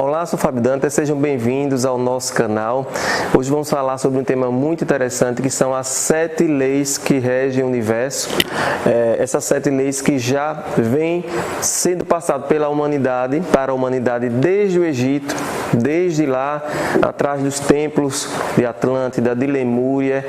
Olá, sou Fábio Dantas, sejam bem-vindos ao nosso canal. Hoje vamos falar sobre um tema muito interessante, que são as 7 leis que regem o universo. Essas 7 leis que já vêm sendo passadas pela humanidade, para a humanidade desde o Egito, desde lá, atrás dos templos de Atlântida, de Lemúria,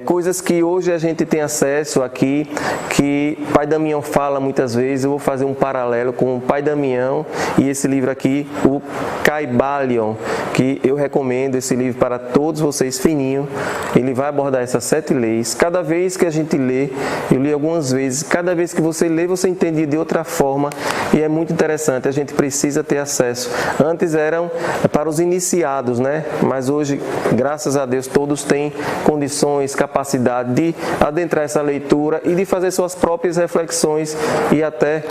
coisas que hoje a gente tem acesso aqui, que Pai Damião fala muitas vezes. Eu vou fazer um paralelo com o Pai Damião e esse livro aqui, o Kybalion, que eu recomendo esse livro para todos vocês, fininho. Ele vai abordar essas 7 leis. Cada vez que a gente lê, eu li algumas vezes, cada vez que você lê, você entende de outra forma e é muito interessante. A gente precisa ter acesso. Antes eram para os iniciados, né? Mas hoje, graças a Deus, todos têm condições, capacidade de adentrar essa leitura e de fazer suas próprias reflexões, e até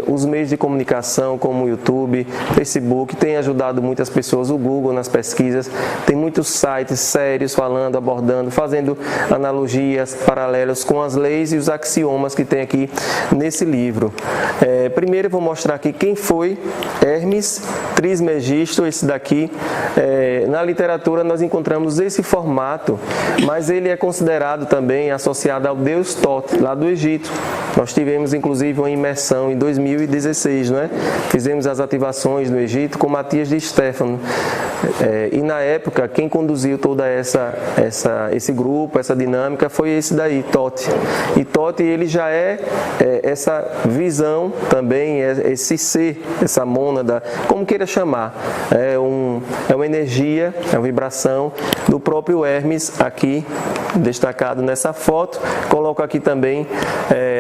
os meios de comunicação como o YouTube, Facebook, tem ajudado muitas pessoas. O Google nas pesquisas, tem muitos sites sérios falando, abordando, fazendo analogias, paralelos com as leis e os axiomas que tem aqui nesse livro. Primeiro eu vou mostrar aqui quem foi Hermes Trismegisto. Esse daqui, na literatura nós encontramos esse formato, mas ele é considerado também associado ao deus Tote, lá do Egito. Nós tivemos inclusive uma imersão em 2016, né? Fizemos as ativações no Egito com Matias de Stefano. E na época, quem conduziu toda esse grupo, essa dinâmica, foi esse daí, Tote. E Tote, ele já é essa visão também, esse ser, essa mônada, como queira chamar. É uma energia, é uma vibração do próprio Hermes, aqui destacado nessa foto. Coloco aqui também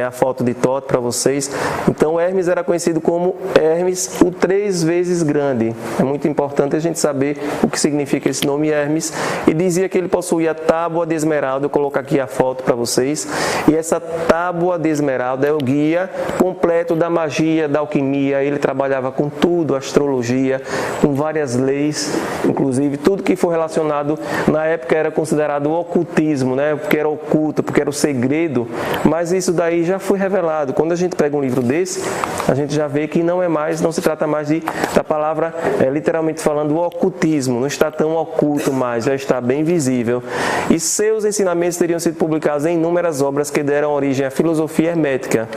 a foto de Tote para vocês. Então, Hermes era conhecido como Hermes, o 3 vezes grande. É muito importante a gente saber o que significa esse nome Hermes. E dizia que ele possuía a tábua de esmeralda. Eu coloco aqui a foto para vocês. E essa tábua de esmeralda é o guia completo da magia, da alquimia. Ele trabalhava com tudo, astrologia, com várias leis, inclusive tudo que for relacionado, na época era considerado ocultismo, né? Porque era oculto, porque era o segredo, mas isso daí já foi revelado. Quando a gente pega um livro desse, a gente já vê que não se trata mais da palavra, literalmente falando, ocultismo, não está tão oculto mais, já está bem visível. E seus ensinamentos teriam sido publicados em inúmeras obras que deram origem à filosofia hermética,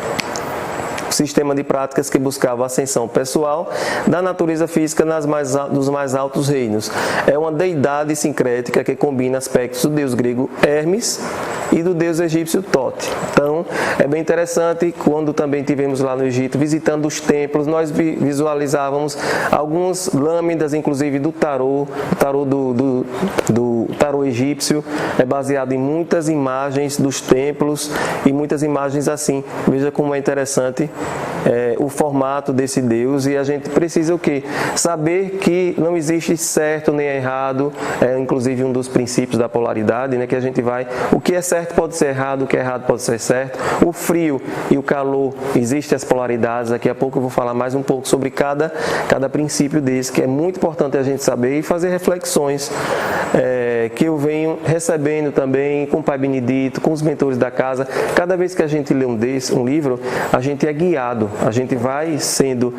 sistema de práticas que buscava a ascensão pessoal da natureza física dos mais altos reinos. É uma deidade sincrética que combina aspectos do deus grego Hermes e do deus egípcio Tote. Então, é bem interessante. Quando também tivemos lá no Egito, visitando os templos, nós visualizávamos algumas lâminas, inclusive do tarô. O tarô do tarô egípcio é baseado em muitas imagens dos templos e muitas imagens assim. Veja como é interessante o formato desse Deus. E a gente precisa o quê? Saber que não existe certo nem errado, inclusive um dos princípios da polaridade, né? Que a gente vai, o que é certo pode ser errado, o que é errado pode ser certo. O frio e o calor, existem as polaridades. Daqui a pouco eu vou falar mais um pouco sobre cada princípio desse, que é muito importante a gente saber e fazer reflexões que eu venho recebendo também com o Pai Benedito, com os mentores da casa. Cada vez que a gente lê um livro, a gente é guiado, a gente vai sendo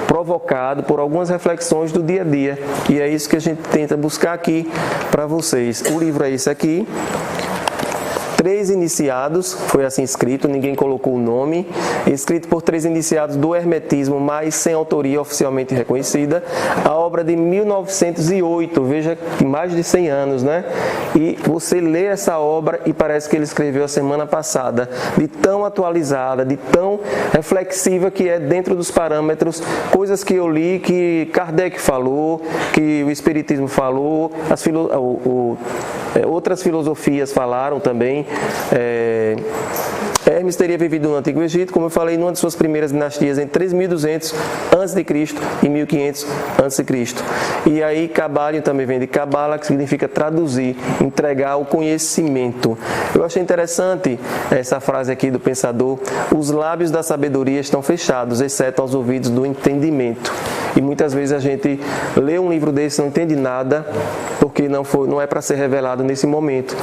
provocado por algumas reflexões do dia a dia, e é isso que a gente tenta buscar aqui para vocês. O livro é esse aqui, 3 iniciados, foi assim escrito, ninguém colocou o nome, escrito por 3 iniciados do hermetismo, mas sem autoria oficialmente reconhecida. A obra de 1908, veja que mais de 100 anos, né? E você lê essa obra e parece que ele escreveu a semana passada, de tão atualizada, de tão reflexiva que é dentro dos parâmetros, coisas que eu li, que Kardec falou, que o Espiritismo falou, outras filosofias falaram também. Hermes teria vivido no Antigo Egito, como eu falei, numa de suas primeiras dinastias, em 3200 a.C. e 1500 a.C. E aí Kybalion também vem de Kabbalah, que significa traduzir, entregar o conhecimento. Eu achei interessante essa frase aqui do pensador: os lábios da sabedoria estão fechados, exceto aos ouvidos do entendimento. E muitas vezes a gente lê um livro desse e não entende nada, porque não é para ser revelado nesse momento.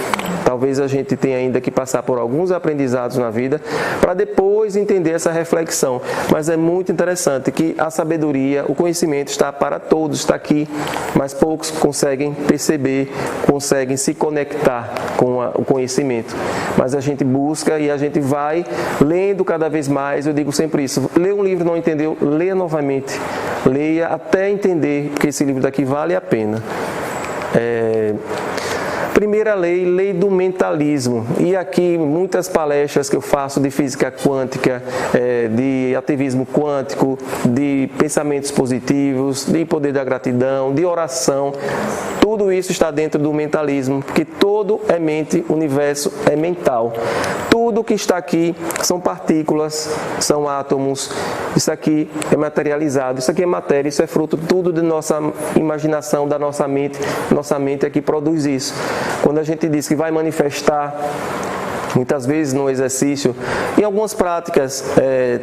Talvez a gente tenha ainda que passar por alguns aprendizados na vida para depois entender essa reflexão. Mas é muito interessante que a sabedoria, o conhecimento está para todos, está aqui, mas poucos conseguem perceber, conseguem se conectar com o conhecimento. Mas a gente busca e a gente vai lendo cada vez mais. Eu digo sempre isso: lê um livro, não entendeu, leia novamente, leia até entender, porque esse livro daqui vale a pena. Primeira lei, lei do mentalismo. E aqui muitas palestras que eu faço de física quântica, de ativismo quântico, de pensamentos positivos, de poder da gratidão, de oração, tudo isso está dentro do mentalismo, porque todo é mente, o universo é mental. Tudo que está aqui são partículas, são átomos, isso aqui é materializado, isso aqui é matéria, isso é fruto tudo de nossa imaginação, da nossa mente é que produz isso. Quando a gente diz que vai manifestar, muitas vezes no exercício, em algumas práticas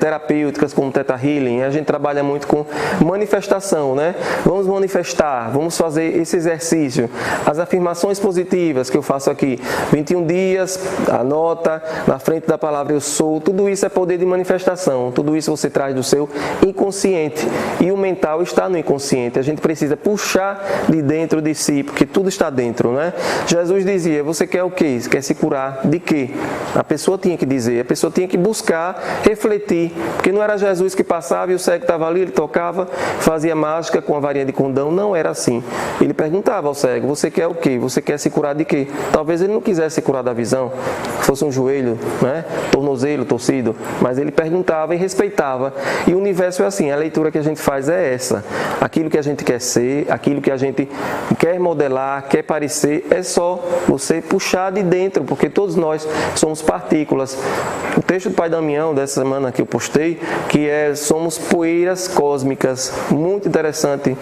terapêuticas como Theta Healing, a gente trabalha muito com manifestação, né? Vamos manifestar, vamos fazer esse exercício. As afirmações positivas que eu faço aqui, 21 dias, anota, na frente da palavra eu sou, tudo isso é poder de manifestação, tudo isso você traz do seu inconsciente. E o mental está no inconsciente, a gente precisa puxar de dentro de si, porque tudo está dentro, né? Jesus dizia, você quer o quê? Quer se curar de quê? A pessoa tinha que dizer, a pessoa tinha que buscar, refletir, porque não era Jesus que passava e o cego estava ali, ele tocava, fazia mágica com a varinha de condão, não era assim. Ele perguntava ao cego, você quer o quê? Você quer se curar de quê? Talvez ele não quisesse se curar da visão, fosse um joelho, né? Tornozelo torcido, mas ele perguntava e respeitava. E o universo é assim, a leitura que a gente faz é essa. Aquilo que a gente quer ser, aquilo que a gente quer modelar, quer parecer, é só você puxar de dentro, porque todos nós somos partículas. O texto do Pai Damião, dessa semana que eu postei, que somos poeiras cósmicas. Muito interessante.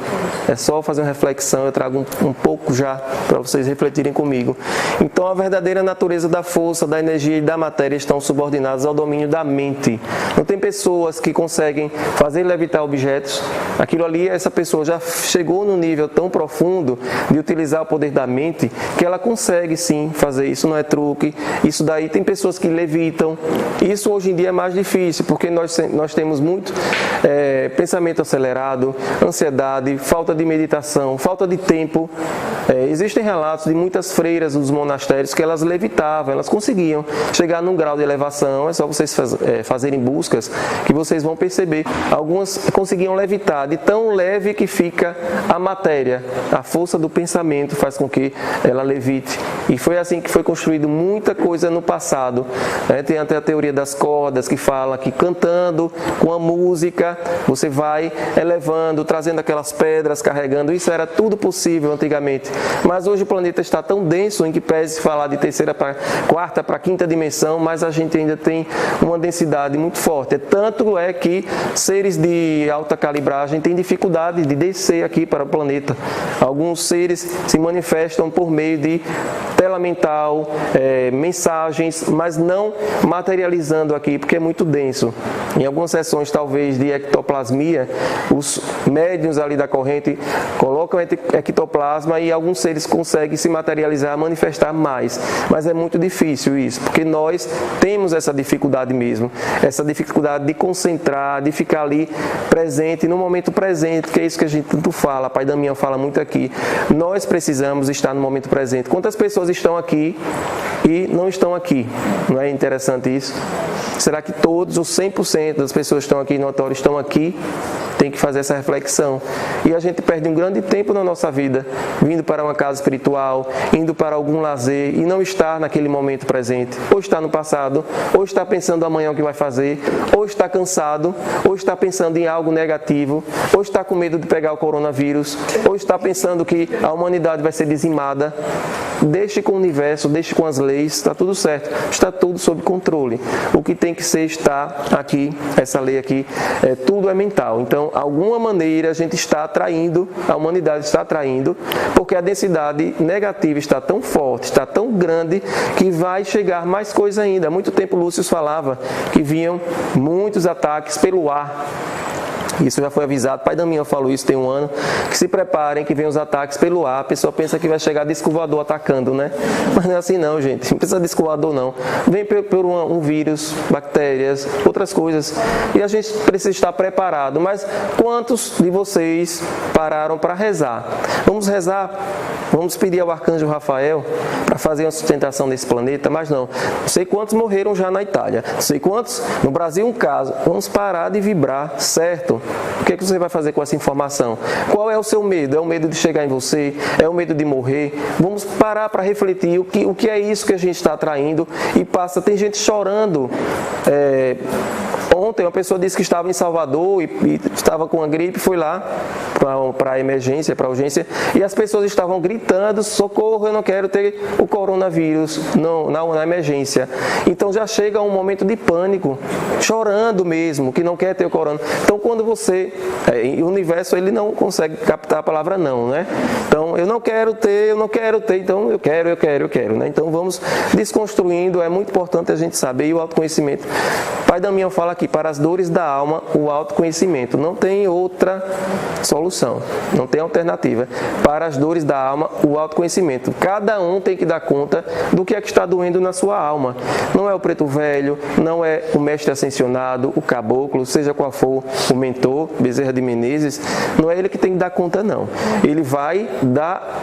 É só fazer uma reflexão, eu trago um pouco já para vocês refletirem comigo. Então, a verdadeira natureza da força, da energia e da matéria estão subordinadas ao domínio da mente. Não tem pessoas que conseguem fazer levitar objetos. Aquilo ali, essa pessoa já chegou no nível tão profundo de utilizar o poder da mente que ela consegue sim fazer. Isso não é truque. Isso daí tem pessoas que levitam. Isso hoje em dia é mais difícil, porque nós temos muito pensamento acelerado, ansiedade, falta de meditação, falta de tempo. Existem relatos de muitas freiras dos monastérios que elas levitavam, elas conseguiam chegar num grau de elevação. É só vocês fazerem buscas que vocês vão perceber. Algumas conseguiam levitar, de tão leve que fica a matéria. A força do pensamento faz com que ela levite. E foi assim que foi construído muita coisa no passado. Tem até a teoria das cordas que fala que cantando com a música você vai elevando, trazendo aquelas pedras, carregando. Isso era tudo possível antigamente. Mas hoje o planeta está tão denso em que pese falar de terceira para quarta para quinta dimensão, mas a gente ainda tem uma densidade muito forte. Tanto é que seres de alta calibragem têm dificuldade de descer aqui para o planeta. Alguns seres se manifestam por meio de tela mental, mensagens, mas não materializando aqui, porque é muito denso. Em algumas sessões, talvez, de ectoplasmia, os médiuns ali da corrente colocam ectoplasma e alguns seres conseguem se materializar, manifestar mais. Mas é muito difícil isso, porque nós temos essa dificuldade mesmo, essa dificuldade de concentrar, de ficar ali presente, no momento presente, que é isso que a gente tanto fala, Pai Damião fala muito aqui. Nós precisamos estar no momento presente. Quantas pessoas estão aqui e não estão aqui? Não é interessante isso? Será que todos, os 100% das pessoas que estão aqui no auditório estão aqui? Tem que fazer essa reflexão. E a gente perde um grande tempo na nossa vida, vindo para uma casa espiritual, indo para algum lazer e não estar naquele momento presente. Ou está no passado, ou está pensando amanhã o que vai fazer, ou está cansado, ou está pensando em algo negativo, ou está com medo de pegar o coronavírus, ou está pensando que a humanidade vai ser dizimada. Deixe com o universo, deixe com as leis, está tudo certo, está tudo sob controle. O que tem que ser está aqui, essa lei aqui, tudo é mental. Então, alguma maneira a gente está atraindo, a humanidade está atraindo, porque a densidade negativa está tão forte, está tão grande, que vai chegar mais coisa ainda. Há muito tempo Lúcio falava que vinham muitos ataques pelo ar. Isso já foi avisado, pai Damião falou isso tem um ano, que se preparem que vem os ataques pelo ar, a pessoa pensa que vai chegar disco voador atacando, né? Mas não é assim não, gente, não precisa de disco voador não. Vem por um vírus, bactérias, outras coisas, e a gente precisa estar preparado. Mas quantos de vocês pararam para rezar? Vamos rezar? Vamos pedir ao arcanjo Rafael para fazer uma sustentação desse planeta? Mas não sei quantos morreram já na Itália, não sei quantos, no Brasil um caso. Vamos parar de vibrar, certo? O que é que você vai fazer com essa informação? Qual é o seu medo? É o medo de chegar em você? É o medo de morrer? Vamos parar para refletir o que é isso que a gente está atraindo e passa. Tem gente chorando. Ontem uma pessoa disse que estava em Salvador e estava com uma gripe, foi lá para a emergência, para a urgência, e as pessoas estavam gritando, socorro, eu não quero ter o coronavírus na emergência. Então já chega um momento de pânico, chorando mesmo, que não quer ter o corona. Então quando você, o universo ele não consegue captar a palavra não, né? Então eu não quero ter, então eu quero, né? Então vamos desconstruindo, é muito importante a gente saber, e o autoconhecimento. Pai Damião fala aqui, para as dores da alma, o autoconhecimento. Não tem outra solução, não tem alternativa. Para as dores da alma, o autoconhecimento. Cada um tem que dar conta do que é que está doendo na sua alma. Não é o preto velho, não é o mestre ascensionado, o caboclo, seja qual for o mentor, Bezerra de Menezes, não é ele que tem que dar conta, não. Ele vai dar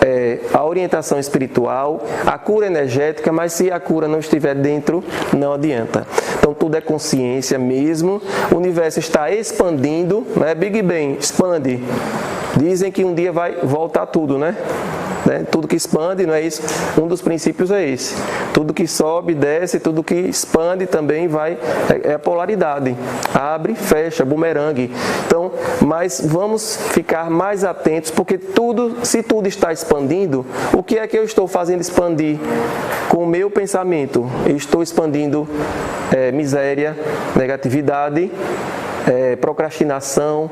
a orientação espiritual, a cura energética, mas se a cura não estiver dentro, não adianta. Então tudo é consciência mesmo, o universo está expandindo, né? Big Bang, expande. Dizem que um dia vai voltar tudo, né? Tudo que expande, não é isso? Um dos princípios é esse. Tudo que sobe, desce, tudo que expande também vai, é a polaridade. Abre, fecha, bumerangue. Então, mas vamos ficar mais atentos, porque se tudo está expandindo, o que é que eu estou fazendo expandir? Com o meu pensamento, eu estou expandindo miséria, negatividade, procrastinação,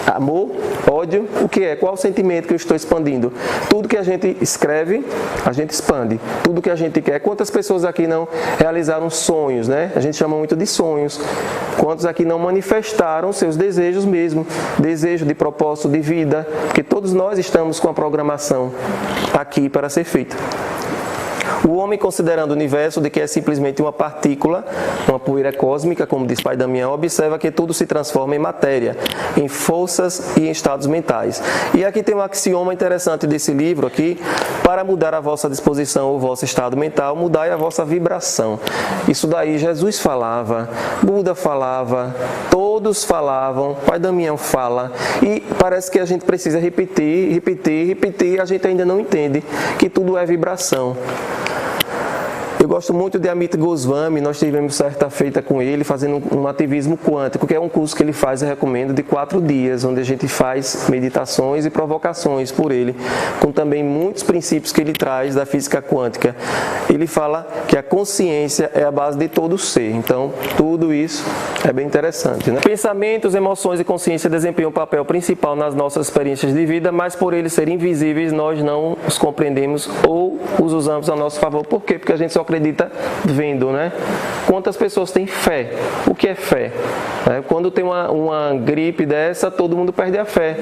amor, ódio. O que é? Qual o sentimento que eu estou expandindo? Tudo que a gente escreve, a gente expande. Tudo que a gente quer. Quantas pessoas aqui não realizaram sonhos, né? A gente chama muito de sonhos. Quantos aqui não manifestaram seus desejos mesmo? Desejo de propósito de vida. Porque todos nós estamos com a programação aqui para ser feita. O homem, considerando o universo de que é simplesmente uma partícula, uma poeira cósmica, como diz pai Damião, observa que tudo se transforma em matéria, em forças e em estados mentais. E aqui tem um axioma interessante desse livro aqui: para mudar a vossa disposição ou o vosso estado mental, mudai a vossa vibração. Isso daí Jesus falava, Buda falava, todos falavam, pai Damião fala, e parece que a gente precisa repetir, e a gente ainda não entende que tudo é vibração. Eu gosto muito de Amit Goswami, nós tivemos certa feita com ele fazendo um ativismo quântico, que é um curso que ele faz, eu recomendo, de 4 dias, onde a gente faz meditações e provocações por ele, com também muitos princípios que ele traz da física quântica. Ele fala que a consciência é a base de todo ser, então tudo isso é bem interessante, né? Pensamentos, emoções e consciência desempenham um papel principal nas nossas experiências de vida, mas por eles serem invisíveis, nós não os compreendemos ou os usamos a nosso favor. Por quê? Porque a gente só acredita vendo, né? Quantas pessoas têm fé? O que é fé? Quando tem uma gripe dessa, todo mundo perde a fé,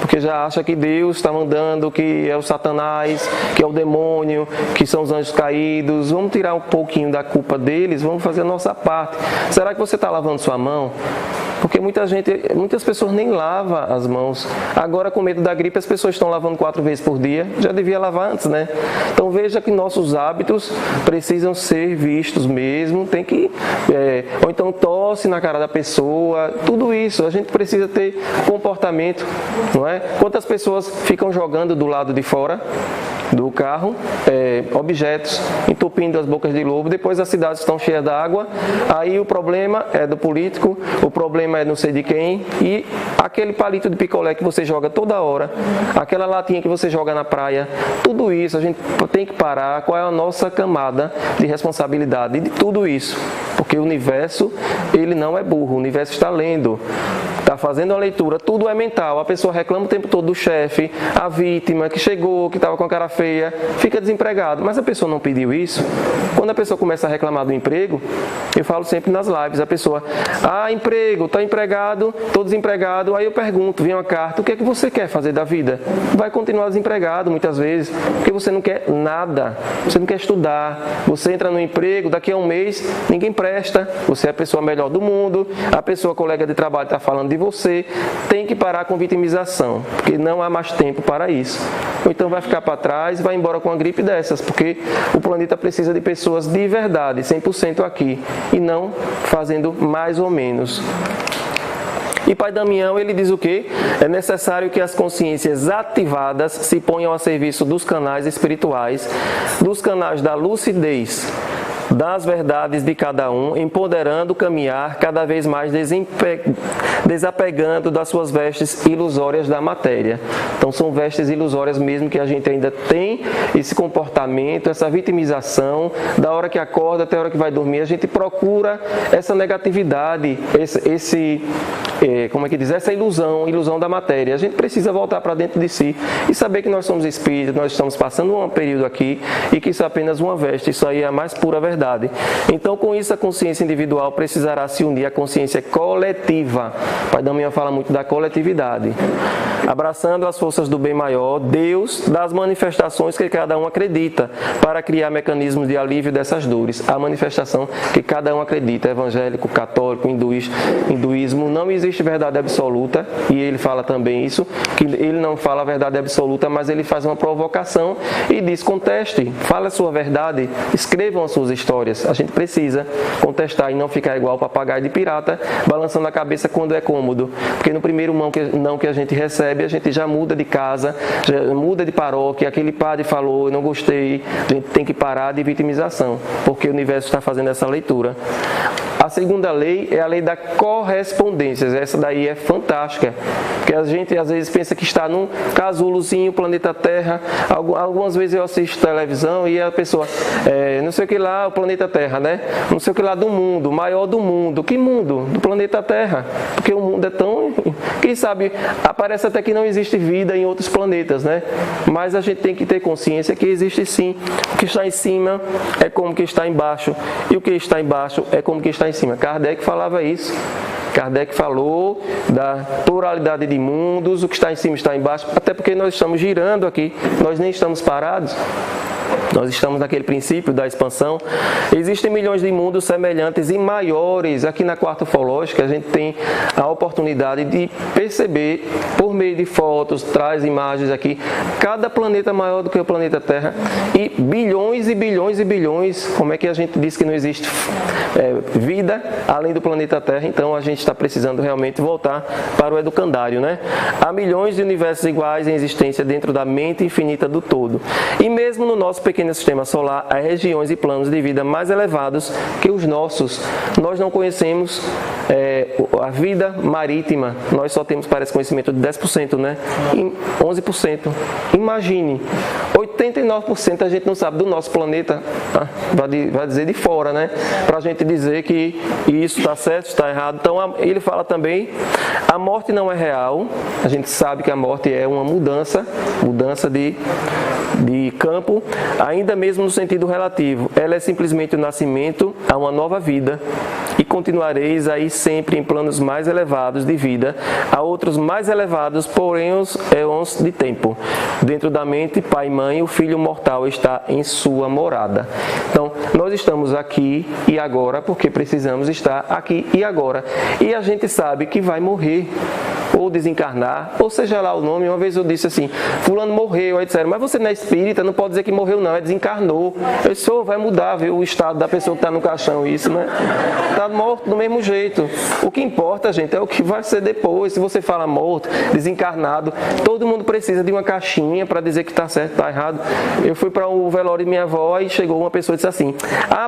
porque já acha que Deus está mandando, que é o Satanás, que é o demônio, que são os anjos caídos. Vamos tirar um pouquinho da culpa deles, vamos fazer a nossa parte. Será que você está lavando sua mão? Porque muitas pessoas nem lavam as mãos. Agora, com medo da gripe, as pessoas estão lavando 4 vezes por dia. Já devia lavar antes, né? Então veja que nossos hábitos precisam ser vistos mesmo. Tem que... ou então tosse na cara da pessoa. Tudo isso. A gente precisa ter comportamento, não é? Quantas pessoas ficam jogando do lado de fora do carro objetos, entupindo as bocas de lobo, depois as cidades estão cheias d'água, aí o problema é do político, o problema é não sei de quem, e aquele palito de picolé que você joga toda hora, aquela latinha que você joga na praia, tudo isso a gente tem que parar. Qual é a nossa camada de responsabilidade de tudo isso? Porque o universo, ele não é burro, o universo está lendo. está fazendo uma leitura, tudo é mental. A pessoa reclama o tempo todo do chefe, a vítima que chegou, que estava com a cara feia, fica desempregado. Mas a pessoa não pediu isso. Quando a pessoa começa a reclamar do emprego, eu falo sempre nas lives, a pessoa, emprego, está empregado, estou desempregado. Aí eu pergunto, vem uma carta, o que é que você quer fazer da vida? Vai continuar desempregado muitas vezes, porque você não quer nada, você não quer estudar, você entra no emprego, daqui a um mês ninguém presta, você é a pessoa melhor do mundo, a pessoa, colega de trabalho está falando de você, tem que parar com vitimização, porque não há mais tempo para isso. Ou então vai ficar para trás e vai embora com uma gripe dessas, porque o planeta precisa de pessoas de verdade, 100% aqui, e não fazendo mais ou menos. E Pai Damião, ele diz o quê? É necessário que as consciências ativadas se ponham a serviço dos canais espirituais, dos canais da lucidez, das verdades de cada um, empoderando o caminhar cada vez mais desapegando das suas vestes ilusórias da matéria. Então são vestes ilusórias mesmo que a gente ainda tem esse comportamento, essa vitimização, da hora que acorda até a hora que vai dormir, a gente procura essa negatividade, essa ilusão da matéria. A gente precisa voltar para dentro de si e saber que nós somos espíritos, nós estamos passando um período aqui e que isso é apenas uma veste, isso aí é a mais pura verdade. Então, com isso, a consciência individual precisará se unir à consciência coletiva. O Pai Damião fala muito da coletividade. Abraçando as forças do bem maior, Deus, das manifestações que cada um acredita, para criar mecanismos de alívio dessas dores. A manifestação que cada um acredita, evangélico, católico, hinduísmo, não existe verdade absoluta, e ele fala também isso, que ele não fala a verdade absoluta, mas ele faz uma provocação e diz, conteste, fale a sua verdade, escrevam as suas histórias. A gente precisa contestar e não ficar igual papagaio de pirata, balançando a cabeça quando é cômodo, porque no primeiro não que a gente recebe, a gente já muda de casa, já muda de paróquia, aquele padre falou, eu não gostei, a gente tem que parar de vitimização, porque o universo está fazendo essa leitura. A segunda lei é a lei da correspondência. Essa daí é fantástica, porque a gente às vezes pensa que está num casulozinho, planeta Terra. Algumas vezes eu assisto televisão e a pessoa, não sei o que lá, o planeta Terra, né? Não sei o que lá do mundo, maior do mundo. Que mundo? Do planeta Terra. Porque o mundo é tão... Quem sabe, parece até que não existe vida em outros planetas, né? Mas a gente tem que ter consciência que existe sim. O que está em cima é como o que está embaixo, e o que está embaixo é como o que está em cima. Kardec falava isso. Kardec falou da pluralidade de mundos, o que está em cima está embaixo, até porque nós estamos girando aqui, nós nem estamos parados. Nós estamos naquele princípio da expansão. Existem milhões de mundos semelhantes e maiores. Aqui na Quarta Ufológica a gente tem a oportunidade de perceber, por meio de fotos, traz imagens aqui, cada planeta maior do que o planeta Terra, e bilhões e bilhões e bilhões. Como é que a gente diz que não existe vida além do planeta Terra? Então a gente está precisando realmente voltar para o educandário, né? Há milhões de universos iguais em existência dentro da mente infinita do todo. E mesmo no nosso pequeno sistema solar, há regiões e planos de vida mais elevados que os nossos. Nós não conhecemos a vida marítima. Nós só temos, parece, conhecimento de 10%, né? 11%. Imagine, 89% a gente não sabe do nosso planeta, vai dizer de fora, né? Para a gente dizer que isso está certo, está errado. Então, ele fala também, a morte não é real. A gente sabe que a morte é uma mudança de campo, ainda mesmo no sentido relativo. Ela é simplesmente o nascimento a uma nova vida, e continuareis aí sempre em planos mais elevados de vida, a outros mais elevados, porém os éons de tempo. Dentro da mente, pai e mãe, o filho mortal está em sua morada. Então, nós estamos aqui e agora porque precisamos estar aqui e agora. E a gente sabe que vai morrer, ou desencarnar, ou seja lá o nome. Uma vez eu disse assim, fulano morreu, aí disseram, mas você não é espírita, não pode dizer que morreu não, desencarnou. Eu disse, vai mudar, viu, o estado da pessoa que está no caixão, isso, né? Está morto do mesmo jeito. O que importa, gente, é o que vai ser depois. Se você fala morto, desencarnado, todo mundo precisa de uma caixinha para dizer que está certo, está errado. Eu fui para o velório de minha avó e chegou uma pessoa e disse assim,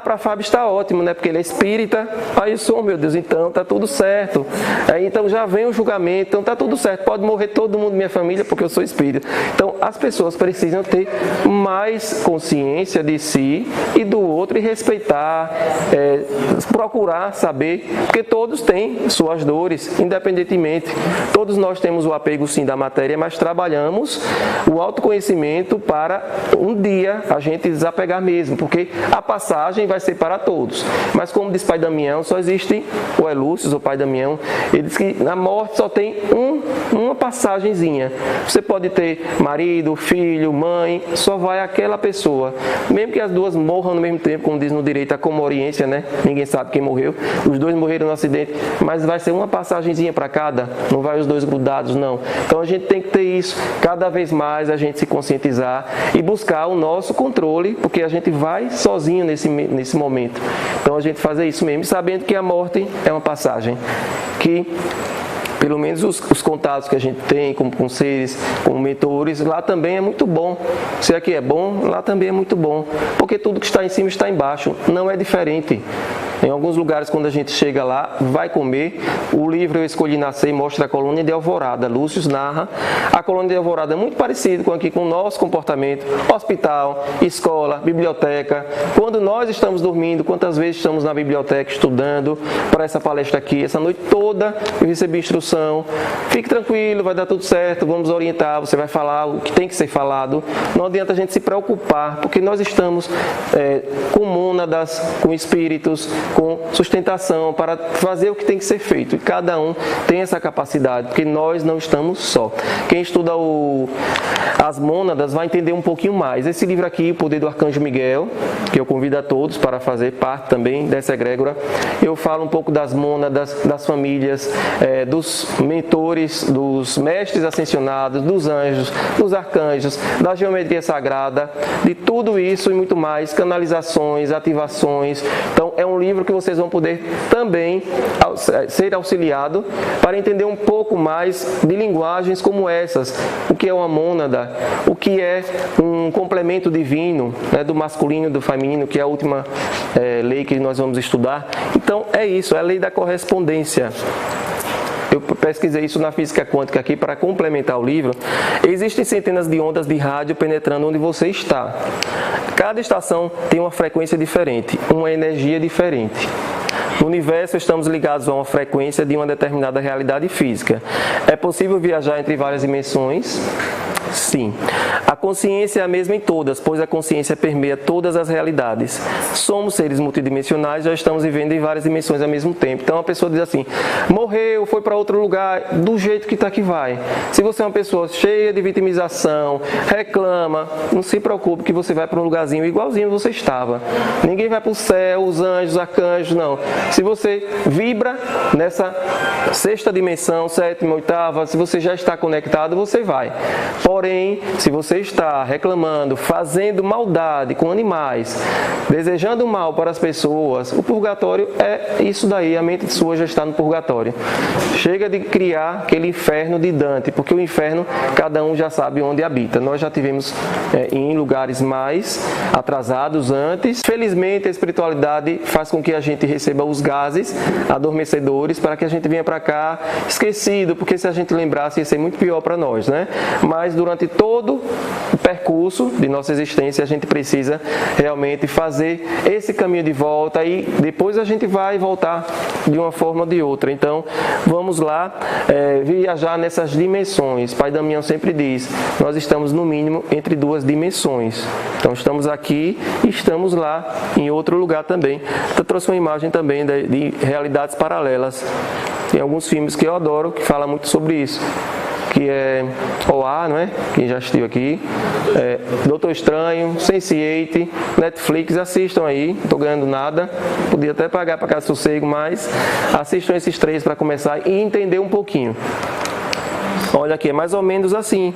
para Fábio está ótimo, né, porque ele é espírita. Aí eu sou, meu Deus, então está tudo certo. Aí então já vem o julgamento, então tá tudo certo, pode morrer todo mundo da minha família porque eu sou espírita. Então, as pessoas precisam ter mais consciência de si e do outro e respeitar, procurar saber, porque todos têm suas dores, independentemente. Todos nós temos o apego, sim, da matéria, mas trabalhamos o autoconhecimento para um dia a gente desapegar mesmo, porque a passagem vai ser para todos. Mas como diz Pai Damião, só existe o Elúcio, o Pai Damião, ele diz que na morte só tem uma passagenzinha. Você pode ter marido, filho, mãe, só vai aquela pessoa. Mesmo que as duas morram no mesmo tempo, como diz no direito a comoriência, né? Ninguém sabe quem morreu. Os dois morreram no acidente, mas vai ser uma passagenzinha para cada, não vai os dois grudados, não. Então a gente tem que ter isso, cada vez mais a gente se conscientizar e buscar o nosso controle, porque a gente vai sozinho nesse momento. Então a gente fazer isso mesmo, sabendo que a morte é uma passagem, que pelo menos os contatos que a gente tem com seres, com mentores, lá também é muito bom. Se aqui é bom, lá também é muito bom. Porque tudo que está em cima está embaixo. Não é diferente. Em alguns lugares, quando a gente chega lá, vai comer. O livro Eu Escolhi Nascer mostra a colônia de Alvorada. Lúcio narra. A colônia de Alvorada é muito parecida com o nosso comportamento. Hospital, escola, biblioteca. Quando nós estamos dormindo, quantas vezes estamos na biblioteca estudando para essa palestra aqui. Essa noite toda eu recebi instrução. Fique tranquilo, vai dar tudo certo, vamos orientar, você vai falar o que tem que ser falado. Não adianta a gente se preocupar, porque nós estamos com mônadas, com espíritos, com sustentação para fazer o que tem que ser feito. E cada um tem essa capacidade, porque nós não estamos só. Quem estuda as mônadas vai entender um pouquinho mais. Esse livro aqui, O Poder do Arcanjo Miguel, que eu convido a todos para fazer parte também dessa egrégora, eu falo um pouco das mônadas, das famílias, dos mentores, dos mestres ascensionados, dos anjos, dos arcanjos, da geometria sagrada, de tudo isso e muito mais, canalizações, ativações. Então, é um livro que vocês vão poder também ser auxiliado para entender um pouco mais de linguagens como essas. O que é uma mônada, o que é um complemento divino, né, do masculino e do feminino, que é a última lei que nós vamos estudar. Então, é isso, é a lei da correspondência. Eu pesquisei isso na física quântica aqui para complementar o livro. Existem centenas de ondas de rádio penetrando onde você está. Cada estação tem uma frequência diferente, uma energia diferente. No universo, estamos ligados a uma frequência de uma determinada realidade física. É possível viajar entre várias dimensões? Sim. A consciência é a mesma em todas, pois a consciência permeia todas as realidades. Somos seres multidimensionais, já estamos vivendo em várias dimensões ao mesmo tempo. Então a pessoa diz assim, morreu, foi para outro lugar, do jeito que está que vai. Se você é uma pessoa cheia de vitimização, reclama, não se preocupe que você vai para um lugarzinho igualzinho você estava. Ninguém vai para o céu, os anjos, os arcanjos, não. Se você vibra nessa sexta dimensão, sétima, oitava, se você já está conectado, você vai. Porém, se você está reclamando, fazendo maldade com animais, desejando mal para as pessoas, o purgatório é isso daí, a mente sua já está no purgatório. Chega de criar aquele inferno de Dante, porque o inferno, cada um já sabe onde habita. Nós já tivemos em lugares mais atrasados antes. Felizmente, a espiritualidade faz com que a gente receba os gases adormecedores para que a gente venha para cá esquecido, porque se a gente lembrasse ia ser muito pior para nós, né? Mas durante todo o percurso de nossa existência, a gente precisa realmente fazer esse caminho de volta e depois a gente vai voltar de uma forma ou de outra. Então, vamos lá viajar nessas dimensões. Pai Damião sempre diz, nós estamos no mínimo entre duas dimensões. Então, estamos aqui e estamos lá em outro lugar também. Eu trouxe uma imagem também de realidades paralelas. Tem alguns filmes que eu adoro que falam muito sobre isso. Que é OA, não é? Quem já assistiu aqui. Doutor Estranho, Sense8, Netflix, assistam aí, não estou ganhando nada. Podia até pagar para casa sossego, mas assistam esses três para começar e entender um pouquinho. Olha aqui, é mais ou menos assim,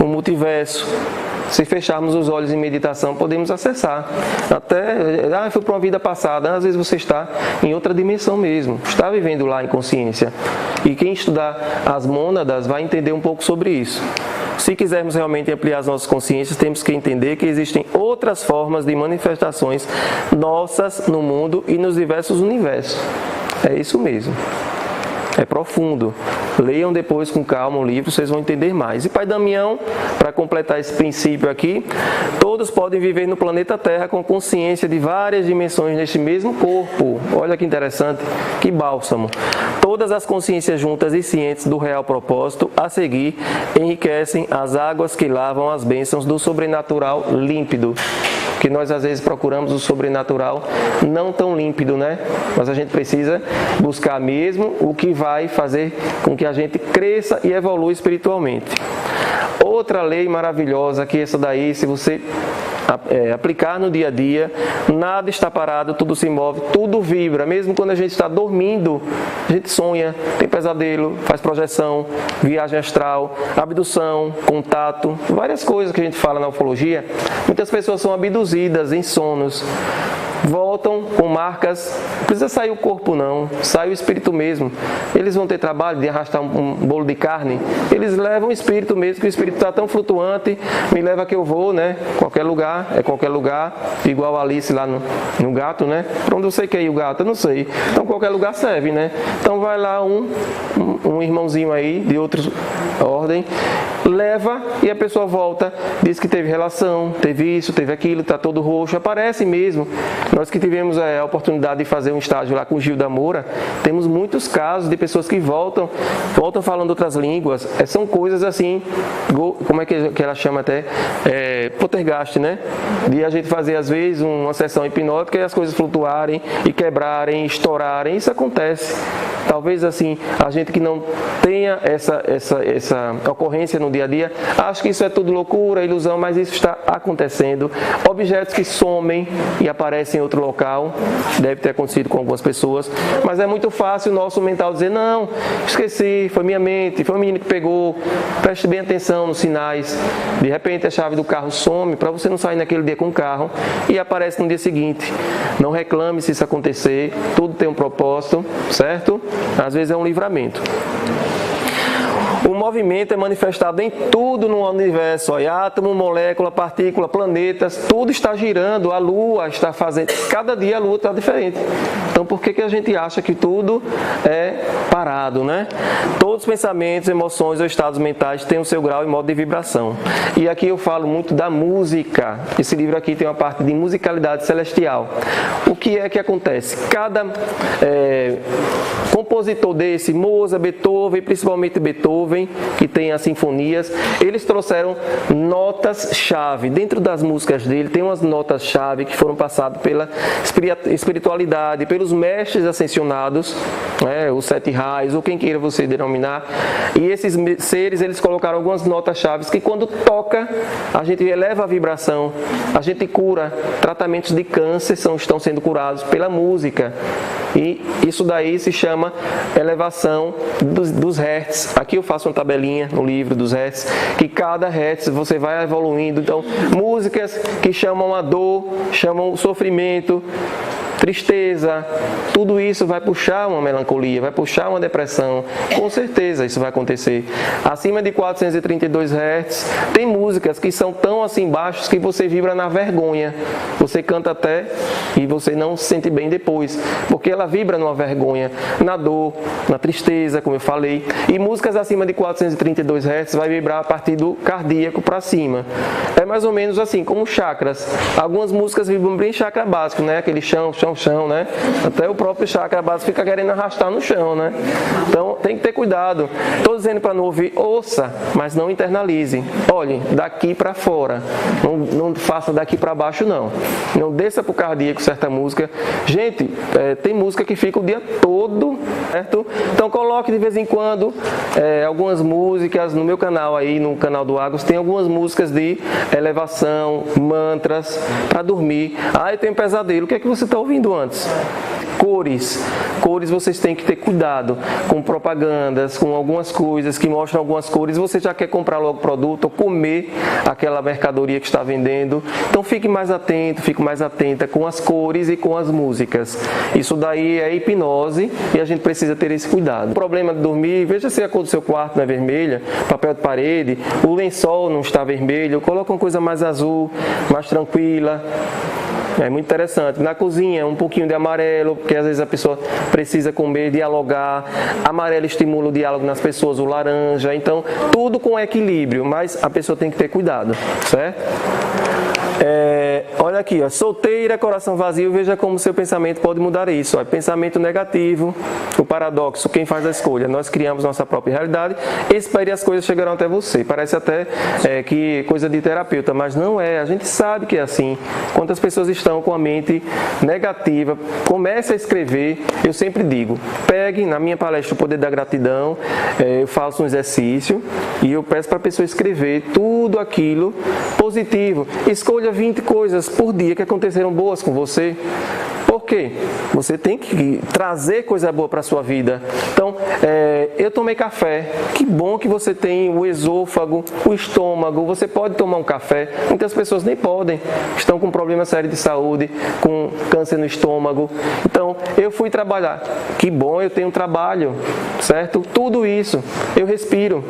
o multiverso. Se fecharmos os olhos em meditação, podemos acessar. Até, foi para uma vida passada. Às vezes você está em outra dimensão mesmo. Está vivendo lá em consciência. E quem estudar as mônadas vai entender um pouco sobre isso. Se quisermos realmente ampliar as nossas consciências, temos que entender que existem outras formas de manifestações nossas no mundo e nos diversos universos. É isso mesmo. é profundo. Leiam depois com calma o livro, vocês vão entender mais. E Pai Damião, para completar esse princípio aqui, todos podem viver no planeta Terra com consciência de várias dimensões neste mesmo corpo. Olha que interessante, que bálsamo. Todas as consciências juntas e cientes do real propósito a seguir enriquecem as águas que lavam as bênçãos do sobrenatural límpido. Que nós às vezes procuramos o sobrenatural não tão límpido, né? Mas a gente precisa buscar mesmo o que vai fazer com que a gente cresça e evolua espiritualmente. Outra lei maravilhosa, que essa daí, se você aplicar no dia a dia, nada está parado, tudo se move, tudo vibra. Mesmo quando a gente está dormindo, a gente sonha, tem pesadelo, faz projeção, viagem astral, abdução, contato, várias coisas que a gente fala na ufologia. Muitas pessoas são abduzidas em sonos, voltam com marcas, não precisa sair o corpo não, sai o espírito mesmo. Eles vão ter trabalho de arrastar um bolo de carne, eles levam o espírito mesmo, que o espírito está tão flutuante, me leva que eu vou, né? Qualquer lugar, igual a Alice lá no gato, né? Para onde você quer ir o gato? Eu não sei. Então qualquer lugar serve, né? Então vai lá um irmãozinho aí de outra ordem, leva e a pessoa volta, diz que teve relação, teve isso, teve aquilo, está todo roxo, aparece mesmo. Nós que tivemos a oportunidade de fazer um estágio lá com o Gil da Moura, temos muitos casos de pessoas que voltam falando outras línguas. São coisas assim, como é que ela chama até? Poltergeist, né? De a gente fazer às vezes uma sessão hipnótica e as coisas flutuarem e quebrarem, estourarem. Isso acontece. Talvez assim, a gente que não tenha essa ocorrência no dia a dia, acha que isso é tudo loucura, ilusão, mas isso está acontecendo. Objetos que somem e aparecem em outro local, deve ter acontecido com algumas pessoas, mas é muito fácil o nosso mental dizer, não, esqueci, foi minha mente, foi o menino que pegou, preste bem atenção nos sinais. De repente a chave do carro some, para você não sair naquele dia com o carro, e aparece no dia seguinte. Não reclame se isso acontecer, tudo tem um propósito, certo? Às vezes é um livramento. O movimento é manifestado em tudo no universo, átomo, molécula, partícula, planetas, tudo está girando, a Lua está fazendo, cada dia a Lua está diferente. Então por que a gente acha que tudo é parado, né? Todos os pensamentos, emoções ou estados mentais têm o seu grau e modo de vibração. E aqui eu falo muito da música. Esse livro aqui tem uma parte de musicalidade celestial. O que é que acontece? Cada compositor desse, Mozart, Beethoven, principalmente Beethoven, que tem as sinfonias, eles trouxeram notas-chave. Dentro das músicas dele tem umas notas-chave que foram passadas pela espiritualidade, pelos mestres ascensionados, os 7 raios, ou quem queira você denominar. E esses seres, eles colocaram algumas notas-chave que quando toca, a gente eleva a vibração, a gente cura. Tratamentos de câncer estão sendo curados pela música. E isso daí se chama elevação dos hertz. Aqui eu faço uma tabelinha no livro dos hertz, que cada hertz você vai evoluindo. Então, músicas que chamam a dor, chamam o sofrimento, tristeza, tudo isso vai puxar uma melancolia, vai puxar uma depressão. Com certeza isso vai acontecer. Acima de 432 Hz, tem músicas que são tão assim baixas que você vibra na vergonha. Você canta até e você não se sente bem depois, porque ela vibra numa vergonha, na dor, na tristeza, como eu falei. E músicas acima de 432 Hz vai vibrar a partir do cardíaco para cima. É mais ou menos assim, como chakras. Algumas músicas vibram bem chakra básico, né? Aquele chão, né? Até o próprio chakra básico fica querendo arrastar no chão, né? Então tem que ter cuidado. Estou dizendo para não ouvir, ouça, mas não internalize. Olhe, daqui para fora. Não faça daqui para baixo, não. Não desça para o cardíaco certa música. Gente, tem música que fica o dia todo, certo? Então coloque de vez em quando algumas músicas no meu canal aí, no canal do Agus, tem algumas músicas de elevação, mantras, para dormir. Ah, eu tenho pesadelo. O que é que você está ouvindo antes? Cores vocês têm que ter cuidado com propagandas, com algumas coisas que mostram algumas cores. Você já quer comprar logo o produto ou comer aquela mercadoria que está vendendo. Então fique mais atento, fique mais atenta com as cores e com as músicas. Isso daí é hipnose e a gente precisa ter esse cuidado. O problema de dormir, veja se a cor do seu quarto não é vermelha, papel de parede, o lençol não está vermelho, coloca uma coisa mais azul, mais tranquila. É muito interessante. Na cozinha, um pouquinho de amarelo, porque às vezes a pessoa precisa comer, dialogar. Amarelo estimula o diálogo nas pessoas, o laranja. Então, tudo com equilíbrio, mas a pessoa tem que ter cuidado, certo? Olha aqui, ó, solteira, coração vazio, veja como seu pensamento pode mudar isso. Ó, pensamento negativo, o paradoxo, quem faz a escolha? Nós criamos nossa própria realidade, espere as coisas chegarão até você. Parece até que coisa de terapeuta, mas não é, a gente sabe que é assim. Quantas pessoas estão com a mente negativa, comece a escrever, eu sempre digo, pegue, na minha palestra O Poder da Gratidão, eu faço um exercício e eu peço para a pessoa escrever tudo aquilo positivo. Escolha 20 coisas por dia que aconteceram boas com você. Por quê? Você tem que trazer coisa boa para a sua vida. Então, eu tomei café. Que bom que você tem o esôfago, o estômago. Você pode tomar um café. Muitas pessoas nem podem. Estão com problema sério de saúde, com câncer no estômago. Então, eu fui trabalhar. Que bom, eu tenho um trabalho, certo? Tudo isso, eu respiro.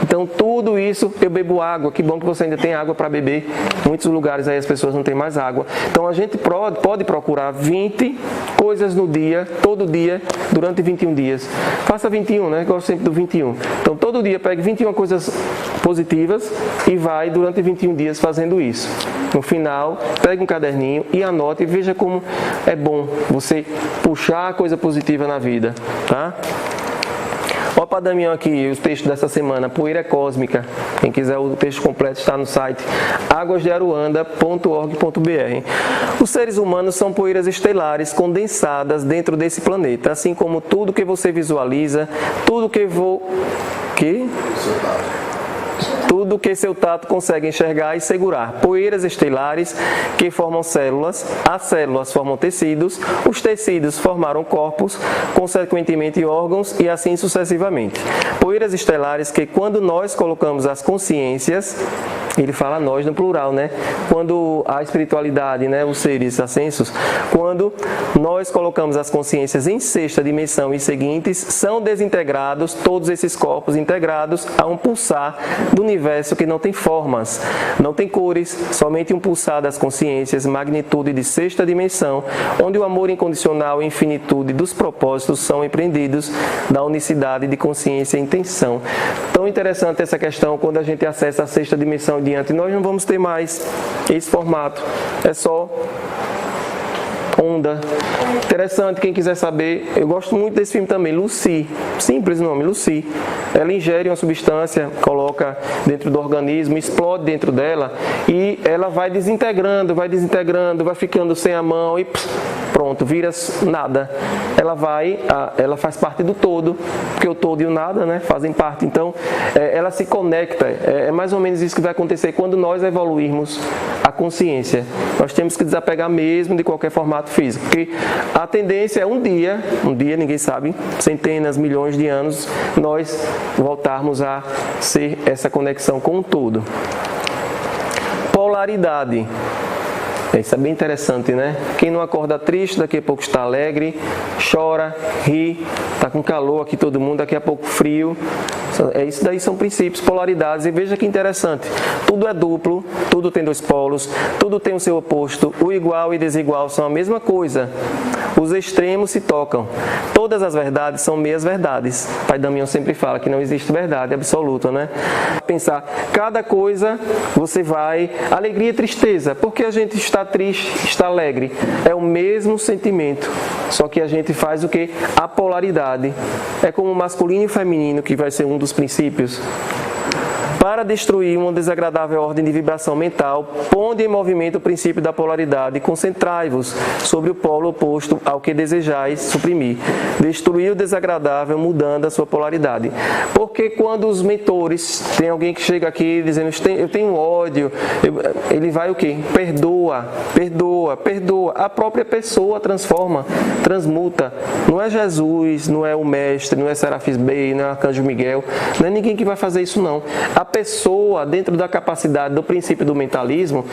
Então, tudo isso, eu bebo água. Que bom que você ainda tem água para beber. Em muitos lugares aí as pessoas não têm mais água. Então, a gente pode procurar 20 coisas no dia, todo dia, durante 21 dias. Faça 21, né? Eu gosto sempre do 21. Então, todo dia pegue 21 coisas positivas e vai durante 21 dias fazendo isso. No final, pegue um caderninho e anote e veja como é bom você puxar a coisa positiva na vida, tá? Olha para Damião aqui, os textos dessa semana, Poeira Cósmica. Quem quiser o texto completo está no site aguasdearuanda.org.br. Os seres humanos são poeiras estelares condensadas dentro desse planeta, assim como tudo que você visualiza, tudo que seu tato consegue enxergar e segurar. Poeiras estelares que formam células, as células formam tecidos, os tecidos formaram corpos, consequentemente órgãos e assim sucessivamente. Poeiras estelares que, quando nós colocamos as consciências, ele fala nós no plural, né? Quando a espiritualidade, né, os seres ascensos, quando nós colocamos as consciências em sexta dimensão e seguintes, são desintegrados todos esses corpos integrados a um pulsar do universo que não tem formas, não tem cores, somente um pulsar das consciências, magnitude de sexta dimensão, onde o amor incondicional e infinitude dos propósitos são empreendidos da unicidade de consciência e intenção. Tão interessante essa questão quando a gente acessa a sexta dimensão diante, nós não vamos ter mais esse formato, é só onda. Interessante, quem quiser saber, eu gosto muito desse filme também, Lucy, simples o nome, Lucy. Ela ingere uma substância, coloca dentro do organismo, explode dentro dela e ela vai desintegrando, vai ficando sem a mão e pronto, vira nada. Ela faz parte do todo, porque o todo e o nada, né, fazem parte. Então, ela se conecta. É mais ou menos isso que vai acontecer quando nós evoluirmos a consciência. Nós temos que desapegar mesmo de qualquer formato físico, porque a tendência é um dia, ninguém sabe, centenas, milhões de anos, nós voltarmos a ser essa conexão com o todo. Polaridade. Isso é bem interessante, né? Quem não acorda triste, daqui a pouco está alegre, chora, ri, está com calor aqui todo mundo, daqui a pouco frio. Isso daí são princípios, polaridades. E veja que interessante, tudo é duplo, tudo tem dois polos, tudo tem o seu oposto, o igual e desigual são a mesma coisa. Os extremos se tocam. Todas as verdades são meias verdades. O Pai Damião sempre fala que não existe verdade absoluta, né? Pensar, cada coisa você vai, alegria e tristeza, porque a gente está triste, está alegre, é o mesmo sentimento, só que a gente faz o que? A polaridade. É como o masculino e o feminino, que vai ser um dos princípios. Para destruir uma desagradável ordem de vibração mental, ponde em movimento o princípio da polaridade e concentrai-vos sobre o polo oposto ao que desejais suprimir. Destruir o desagradável mudando a sua polaridade. Porque quando os mentores, tem alguém que chega aqui dizendo, eu tenho ódio, ele vai o quê? Perdoa. A própria pessoa transforma, transmuta. Não é Jesus, não é o mestre, não é Serafis Bey, não é Arcanjo Miguel, não é ninguém que vai fazer isso não. A pessoa, dentro da capacidade do princípio do mentalismo,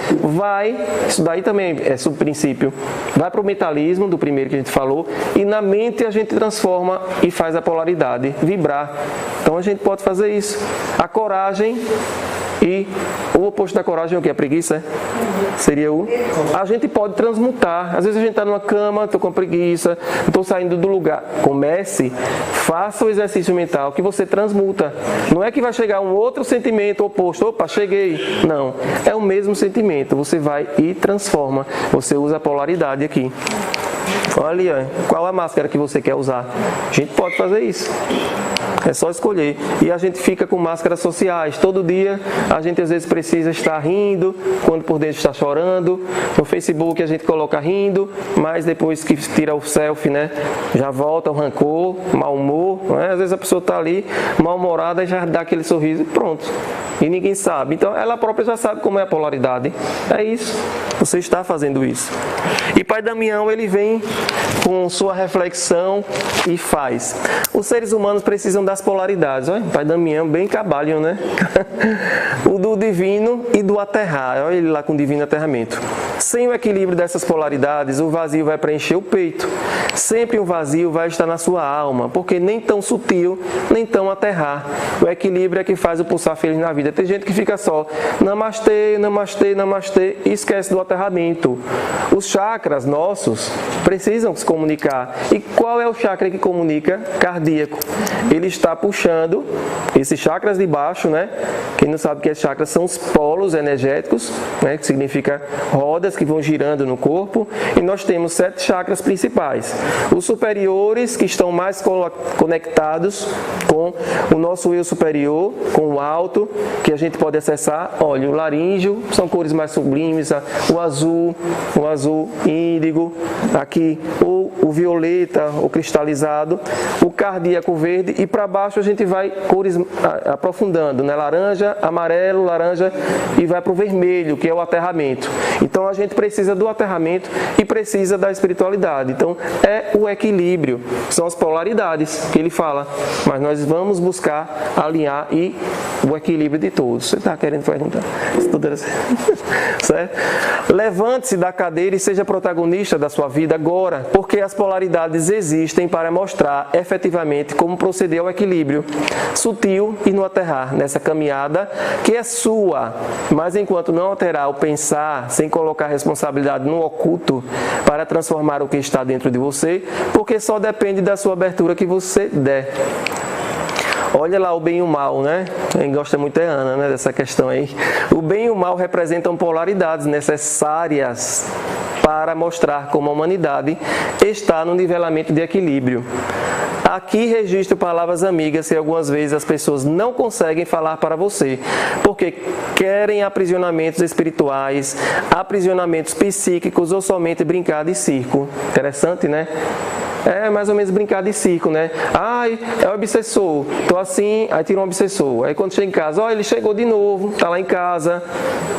isso daí também é subprincípio, vai para o mentalismo, do primeiro que a gente falou, e na mente a gente transforma e faz a polaridade vibrar. Então a gente pode fazer isso. A coragem E o oposto da coragem é o que? A preguiça? Seria o... A gente pode transmutar. Às vezes a gente está numa cama, estou com preguiça, estou saindo do lugar. Comece, faça o exercício mental que você transmuta. Não é que vai chegar um outro sentimento oposto. Opa, cheguei. Não. É o mesmo sentimento. Você vai e transforma. Você usa a polaridade aqui. Olha ali, ó. Qual a máscara que você quer usar? A gente pode fazer isso. É só escolher. E a gente fica com máscaras sociais. Todo dia a gente às vezes precisa estar rindo, quando por dentro está chorando. No Facebook a gente coloca rindo, mas depois que tira o selfie, né, já volta o rancor, mau humor. Né? Às vezes a pessoa está ali mal-humorada e já dá aquele sorriso e pronto. E ninguém sabe. Então ela própria já sabe como é a polaridade. É isso. Você está fazendo isso. E Pai Damião, ele vem com sua reflexão e faz. Os seres humanos precisam das polaridades. Olha, Pai Damião, bem cabalho, né? O do divino e do aterrar. Olha ele lá com o divino aterramento. Sem o equilíbrio dessas polaridades, o vazio vai preencher o peito. Sempre um vazio vai estar na sua alma, porque nem tão sutil, nem tão aterrar. O equilíbrio é que faz o pulsar feliz na vida. Tem gente que fica só namastê, namastê, namastê e esquece do aterramento. Os chakras nossos precisam se comunicar. E qual é o chakra que comunica? Cardíaco. Ele está puxando esses chakras de baixo, né? Quem não sabe que esses chakras são os polos energéticos, né? Que significa rodas que vão girando no corpo. E nós temos 7 chakras principais. Os superiores, que estão mais conectados com o nosso eu superior, com o alto, que a gente pode acessar. Olha, o laríngeo, são cores mais sublimes, o azul índigo, aqui o violeta, o cristalizado, o cardíaco verde, e para baixo a gente vai cores aprofundando, né? Laranja, amarelo, laranja, e vai para o vermelho, que é o aterramento. Então a gente precisa do aterramento e precisa da espiritualidade. Então é o equilíbrio, são as polaridades que ele fala, mas nós vamos buscar alinhar e o equilíbrio de todos. Você está querendo perguntar? Certo? Levante-se da cadeira e seja protagonista da sua vida agora, porque as polaridades existem para mostrar efetivamente como proceder ao equilíbrio sutil e no aterrar nessa caminhada que é sua, mas enquanto não alterar o pensar, sem colocar responsabilidade no oculto para transformar o que está dentro de você, porque só depende da sua abertura que você der. Olha lá o bem e o mal, né? Quem gosta muito é Ana, né? Dessa questão aí. O bem e o mal representam polaridades necessárias para mostrar como a humanidade está no nivelamento de equilíbrio. Aqui registro palavras amigas que algumas vezes as pessoas não conseguem falar para você, porque querem aprisionamentos espirituais, aprisionamentos psíquicos ou somente brincar de circo. Interessante, né? É mais ou menos brincar de circo, né? Ai, é o obsessor. Tô assim, aí tira um obsessor. Aí quando chega em casa, ó, ele chegou de novo, tá lá em casa.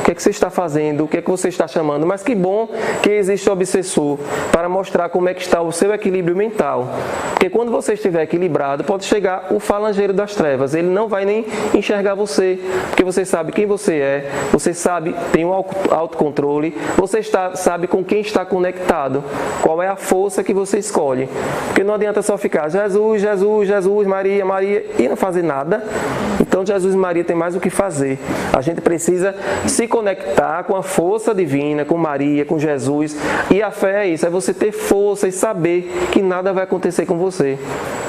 O que é que você está fazendo? O que é que você está chamando? Mas que bom que existe o obsessor para mostrar como é que está o seu equilíbrio mental. Porque quando você estiver equilibrado, pode chegar o falangeiro das trevas. Ele não vai nem enxergar você, porque você sabe quem você é, você sabe, tem um autocontrole, você sabe com quem está conectado, qual é a força que você escolhe. Porque não adianta só ficar Jesus, Jesus, Jesus, Maria, Maria e não fazer nada. Então Jesus e Maria tem mais o que fazer. A gente precisa se conectar com a força divina, com Maria, com Jesus. E a fé é isso, é você ter força e saber que nada vai acontecer com você.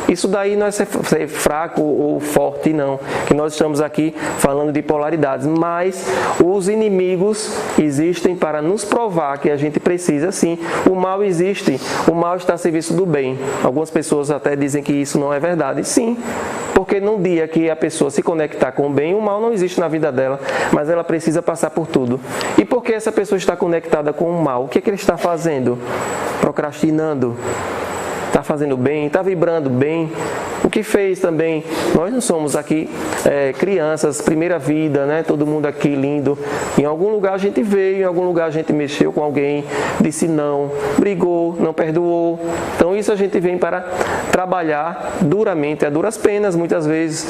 Isso daí não é ser fraco ou forte, não. Que nós estamos aqui falando de polaridades. Mas os inimigos existem para nos provar que a gente precisa sim. O mal existe. O mal está a serviço do bem. Algumas pessoas até dizem que isso não é verdade. Sim, porque num dia que a pessoa se conectar com o bem, o mal não existe na vida dela, mas ela precisa passar por tudo. E porque essa pessoa está conectada com o mal, o que é que ele está fazendo? Procrastinando. Está fazendo bem, está vibrando bem. O que fez também, nós não somos aqui crianças, primeira vida, né? Todo mundo aqui lindo. Em algum lugar a gente veio, em algum lugar a gente mexeu com alguém, disse não, brigou, não perdoou. Então isso a gente vem para trabalhar duramente, a duras penas muitas vezes.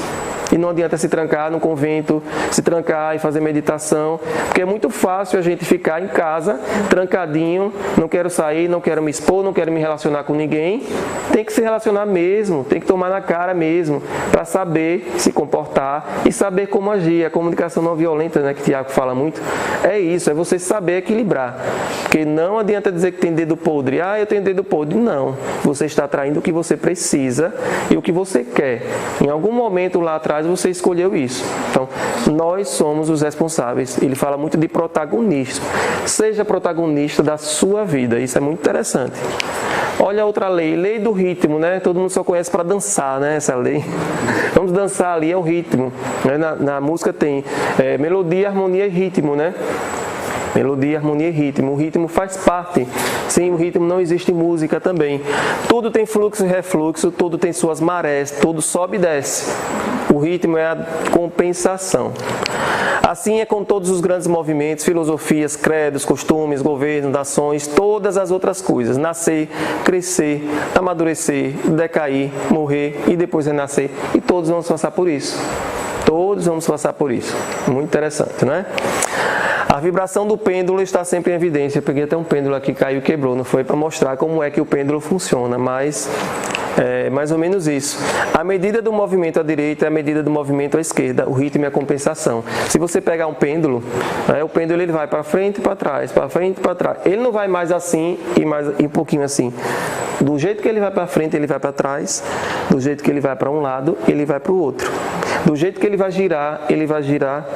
E não adianta se trancar no convento, se trancar e fazer meditação, porque é muito fácil a gente ficar em casa, trancadinho, não quero sair, não quero me expor, não quero me relacionar com ninguém. Tem que se relacionar mesmo, tem que tomar na cara mesmo, para saber se comportar e saber como agir. A comunicação não violenta, né, que o Tiago fala muito, é isso, é você saber equilibrar. Porque não adianta dizer que tem dedo podre. Eu tenho dedo podre. Não. Você está atraindo o que você precisa e o que você quer. Em algum momento lá atrás você escolheu isso. Então, nós somos os responsáveis. Ele fala muito de protagonismo. Seja protagonista da sua vida. Isso é muito interessante. Olha outra lei, lei do ritmo, né? Todo mundo só conhece para dançar, né? Essa lei. Vamos dançar ali, é o ritmo. Na música tem melodia, harmonia e ritmo, né? Melodia, harmonia e ritmo. O ritmo faz parte. Sem o ritmo não existe música também. Tudo tem fluxo e refluxo, tudo tem suas marés, tudo sobe e desce. O ritmo é a compensação. Assim é com todos os grandes movimentos, filosofias, credos, costumes, governos, nações, todas as outras coisas. Nascer, crescer, amadurecer, decair, morrer e depois renascer. E todos vamos passar por isso. Todos vamos passar por isso. Muito interessante, não é? A vibração do pêndulo está sempre em evidência. Eu peguei até um pêndulo aqui, caiu e quebrou. Não foi para mostrar como é que o pêndulo funciona, mas é mais ou menos isso. A medida do movimento à direita é a medida do movimento à esquerda. O ritmo é a compensação. Se você pegar um pêndulo, o pêndulo ele vai para frente e para trás, para frente e para trás. Ele não vai mais assim e um pouquinho assim. Do jeito que ele vai para frente, ele vai para trás. Do jeito que ele vai para um lado, ele vai para o outro. Do jeito que ele vai girar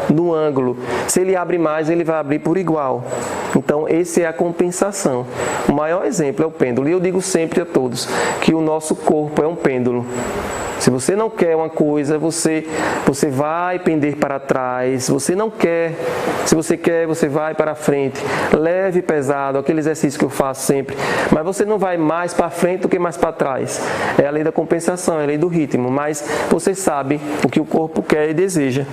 no ângulo. Se ele abre mais, ele vai abrir por igual. Então, essa é a compensação. O maior exemplo é o pêndulo. E eu digo sempre a todos que o nosso corpo é um pêndulo. Se você não quer uma coisa, você vai pender para trás. Se você não quer, se você quer, você vai para frente. Leve e pesado, aquele exercício que eu faço sempre. Mas você não vai mais para frente do que mais para trás. É a lei da compensação, é a lei do ritmo. Mas você sabe o que o corpo quer e deseja.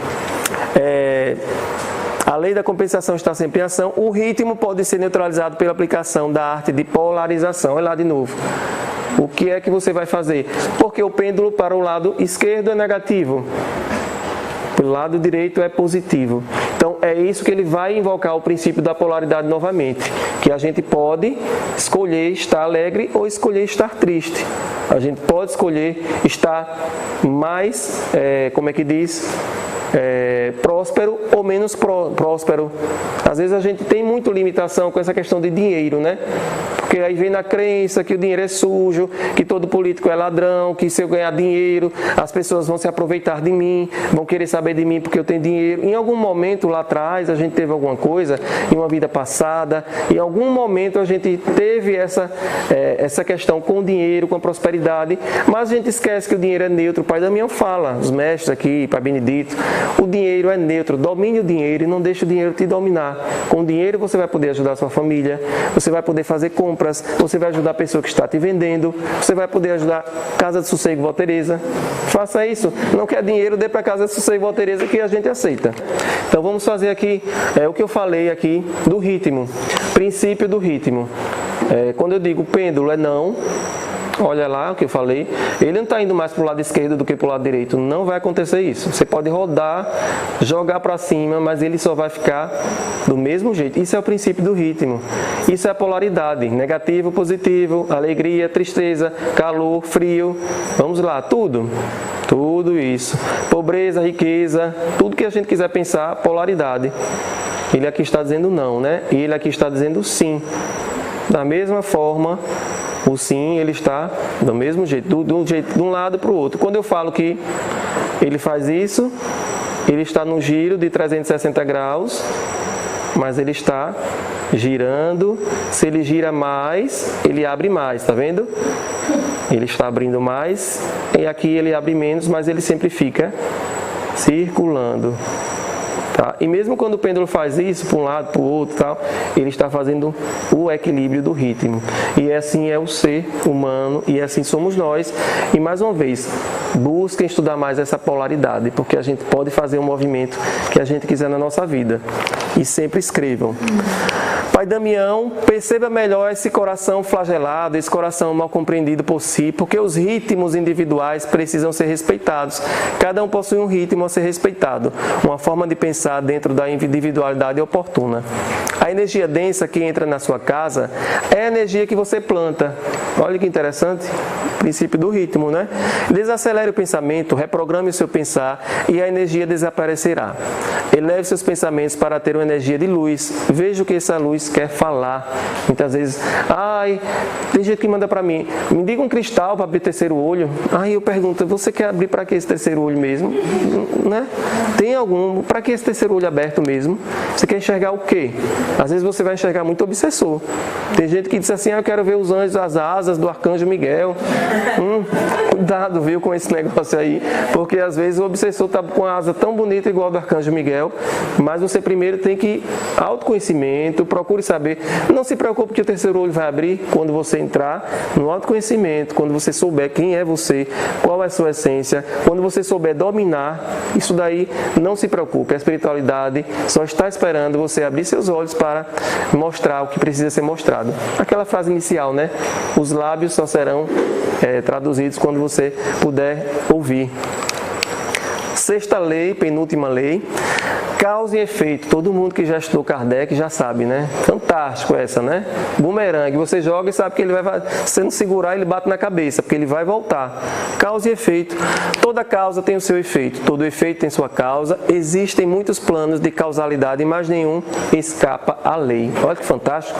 A lei da compensação está sempre em ação. O ritmo pode ser neutralizado pela aplicação da arte de polarização. Olha lá de novo. O que é que você vai fazer? Porque o pêndulo para o lado esquerdo é negativo, pelo lado direito é positivo. Então é isso que ele vai invocar o princípio da polaridade novamente, que a gente pode escolher estar alegre ou escolher estar triste. A gente pode escolher estar mais, próspero ou menos próspero. Às vezes a gente tem muita limitação com essa questão de dinheiro, né? Porque aí vem na crença que o dinheiro é sujo, que todo político é ladrão, que se eu ganhar dinheiro, as pessoas vão se aproveitar de mim, vão querer saber de mim porque eu tenho dinheiro. Em algum momento lá atrás a gente teve alguma coisa, em uma vida passada, em algum momento a gente teve essa questão com o dinheiro, com a prosperidade, mas a gente esquece que o dinheiro é neutro. O pai Damião fala, os mestres aqui, pai Benedito, o dinheiro é neutro, domine o dinheiro e não deixe o dinheiro te dominar. Com o dinheiro você vai poder ajudar a sua família, você vai poder fazer compras, você vai ajudar a pessoa que está te vendendo, você vai poder ajudar a Casa de Sossego Vó Teresa. Faça isso. Não quer dinheiro, dê para a Casa de Sossego Vó Teresa que a gente aceita. Então vamos fazer aqui o que eu falei aqui do ritmo. Princípio do ritmo. Quando eu digo pêndulo é não. Olha lá o que eu falei, ele não está indo mais para o lado esquerdo do que para o lado direito, não vai acontecer isso. Você pode rodar, jogar para cima, mas ele só vai ficar do mesmo jeito. Isso é o princípio do ritmo, isso é a polaridade, negativo, positivo, alegria, tristeza, calor, frio, vamos lá, tudo isso, pobreza, riqueza, tudo que a gente quiser pensar, polaridade. Ele aqui está dizendo não, né? E ele aqui está dizendo sim. Da mesma forma, o sim, ele está do mesmo jeito, de um lado para o outro. Quando eu falo que ele faz isso, ele está num giro de 360 graus, mas ele está girando. Se ele gira mais, ele abre mais, tá vendo? Ele está abrindo mais, e aqui ele abre menos, mas ele sempre fica circulando. Tá? E mesmo quando o pêndulo faz isso, para um lado, para o outro, tal, ele está fazendo o equilíbrio do ritmo. E assim é o ser humano, e assim somos nós. E mais uma vez, busquem estudar mais essa polaridade, porque a gente pode fazer um movimento que a gente quiser na nossa vida. E sempre escrevam. Pai Pai Damião, perceba melhor esse coração flagelado, esse coração mal compreendido por si, porque os ritmos individuais precisam ser respeitados. Cada um possui um ritmo a ser respeitado, uma forma de pensar dentro da individualidade oportuna. A energia densa que entra na sua casa é a energia que você planta. Olha que interessante, princípio do ritmo, né? Desacelere o pensamento, reprograme o seu pensar e a energia desaparecerá. Eleve seus pensamentos para ter uma energia de luz. Veja o que essa luz quer falar. Muitas vezes, tem gente que manda para mim, me diga um cristal para abrir o terceiro olho. Aí eu pergunto, você quer abrir para que esse terceiro olho mesmo? Né? Tem algum, para que esse terceiro olho aberto mesmo? Você quer enxergar o quê? Às vezes você vai enxergar muito obsessor. Tem gente que diz assim, eu quero ver os anjos, as asas do arcanjo Miguel. Cuidado, viu, com esse negócio aí, porque às vezes o obsessor está com a asa tão bonita igual a do arcanjo Miguel, mas você primeiro tem que autoconhecimento, procure saber. Não se preocupe que o terceiro olho vai abrir quando você entrar no autoconhecimento, quando você souber quem é você, qual é a sua essência, quando você souber dominar, isso daí não se preocupe. A espiritualidade só está esperando você abrir seus olhos para mostrar o que precisa ser mostrado. Aquela frase inicial, né? Os lábios só serão traduzidos quando você puder ouvir. Sexta lei, penúltima lei, causa e efeito. Todo mundo que já estudou Kardec já sabe, né? Fantástico essa, né? Bumerangue, você joga e sabe que ele vai, se você não segurar, ele bate na cabeça, porque ele vai voltar. Causa e efeito. Toda causa tem o seu efeito, todo efeito tem sua causa. Existem muitos planos de causalidade, mas nenhum escapa à lei. Olha que fantástico.